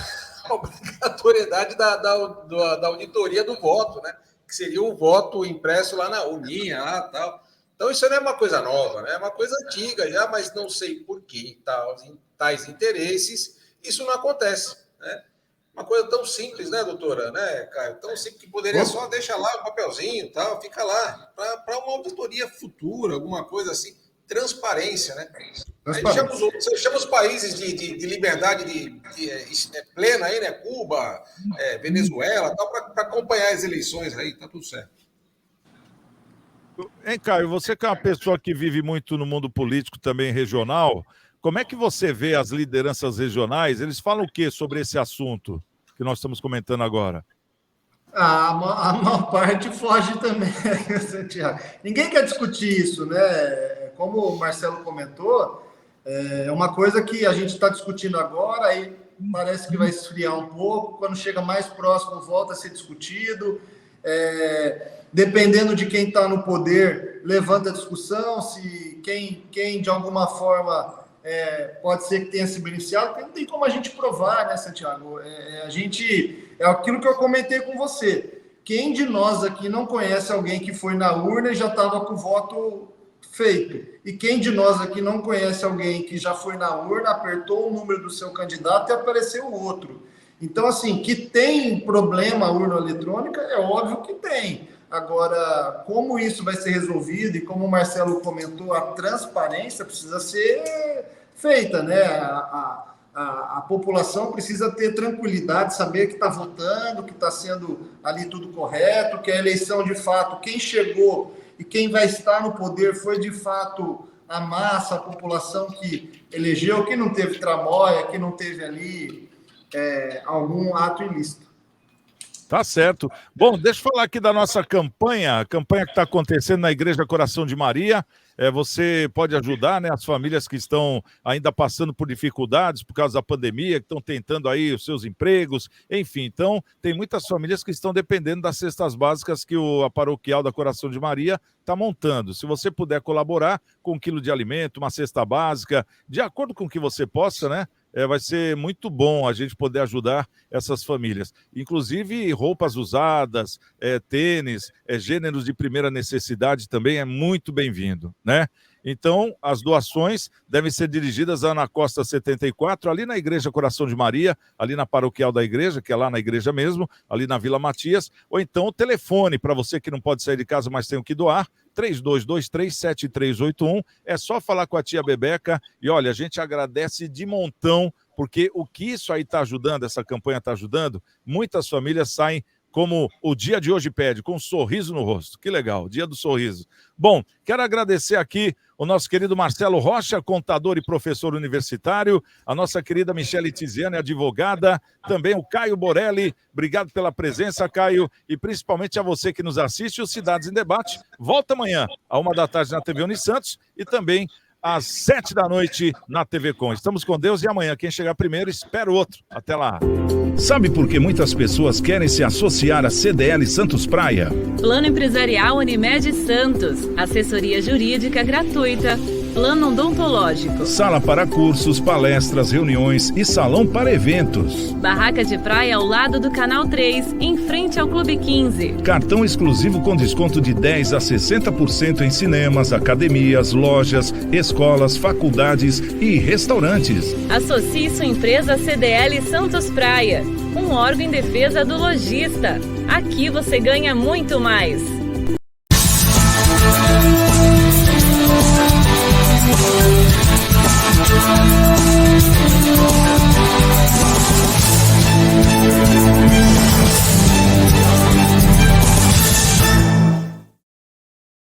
a obrigatoriedade da auditoria do voto, né? Que seria o voto impresso lá na urninha, lá, tal. Então, isso não é uma coisa nova, né? É uma coisa antiga já, mas não sei por que tais interesses, isso não acontece, né? Uma coisa tão simples, né, doutora? Né, Caio? Tão simples que poderia só deixar lá o papelzinho, tal, fica lá, para uma auditoria futura, alguma coisa assim, transparência, né? A gente chama os países de liberdade plena aí, né? Cuba, Venezuela, tal, para acompanhar as eleições aí, tá tudo certo. Hein, Caio, você que é uma pessoa que vive muito no mundo político também regional, como é que você vê as lideranças regionais? Eles falam o que sobre esse assunto que nós estamos comentando agora? A maior parte foge também, Santiago. Ninguém quer discutir isso, né? Como o Marcelo comentou, é uma coisa que a gente está discutindo agora, aí parece que vai esfriar um pouco, quando chega mais próximo volta a ser discutido, dependendo de quem está no poder, levanta a discussão, se quem de alguma forma pode ser que tenha se beneficiado, porque não tem como a gente provar, né, Santiago? É aquilo que eu comentei com você. Quem de nós aqui não conhece alguém que foi na urna e já estava com o voto feito? E quem de nós aqui não conhece alguém que já foi na urna, apertou o número do seu candidato e apareceu o outro? Então, assim, que tem problema a urna eletrônica, é óbvio que tem. Agora, como isso vai ser resolvido e como o Marcelo comentou, a transparência precisa ser feita, né? A população precisa ter tranquilidade, saber que está votando, que está sendo ali tudo correto, que a eleição, de fato, quem chegou e quem vai estar no poder foi, de fato, a massa, a população que elegeu, que não teve tramóia, que não teve ali algum ato ilícito. Tá certo. Bom, deixa eu falar aqui da nossa campanha, a campanha que está acontecendo na Igreja Coração de Maria. Você pode ajudar, né, as famílias que estão ainda passando por dificuldades por causa da pandemia, que estão tentando aí os seus empregos, enfim. Então, tem muitas famílias que estão dependendo das cestas básicas que a Paroquial da Coração de Maria está montando. Se você puder colaborar com 1 quilo de alimento, uma cesta básica, de acordo com o que você possa, né? Vai ser muito bom a gente poder ajudar essas famílias. Inclusive, roupas usadas, tênis, gêneros de primeira necessidade também é muito bem-vindo, né? Então, as doações devem ser dirigidas à Ana Costa 74, ali na Igreja Coração de Maria, ali na Paroquial da Igreja, que é lá na igreja mesmo, ali na Vila Matias, ou então o telefone, para você que não pode sair de casa, mas tem o que doar, 3223-7381, é só falar com a tia Bebeca, e olha, a gente agradece de montão, porque o que isso aí está ajudando, essa campanha está ajudando, muitas famílias saem como o dia de hoje pede, com um sorriso no rosto. Que legal, dia do sorriso. Bom, quero agradecer aqui o nosso querido Marcelo Rocha, contador e professor universitário, a nossa querida Michele Tiziane, advogada, também o Caio Borelli. Obrigado pela presença, Caio, e principalmente a você que nos assiste, o Cidades em Debate. Volta amanhã, à 13h na TV Unisantos e também às 19h na TV Com. Estamos com Deus e amanhã quem chegar primeiro espera o outro. Até lá. Sabe por que muitas pessoas querem se associar à CDL Santos Praia? Plano Empresarial Unimed Santos. Assessoria jurídica gratuita. Plano odontológico. Sala para cursos, palestras, reuniões e salão para eventos. Barraca de praia ao lado do Canal 3, em frente ao Clube 15. Cartão exclusivo com desconto de 10% a 60% em cinemas, academias, lojas, escolas, faculdades e restaurantes. Associe sua empresa CDL Santos Praia, um órgão em defesa do lojista. Aqui você ganha muito mais.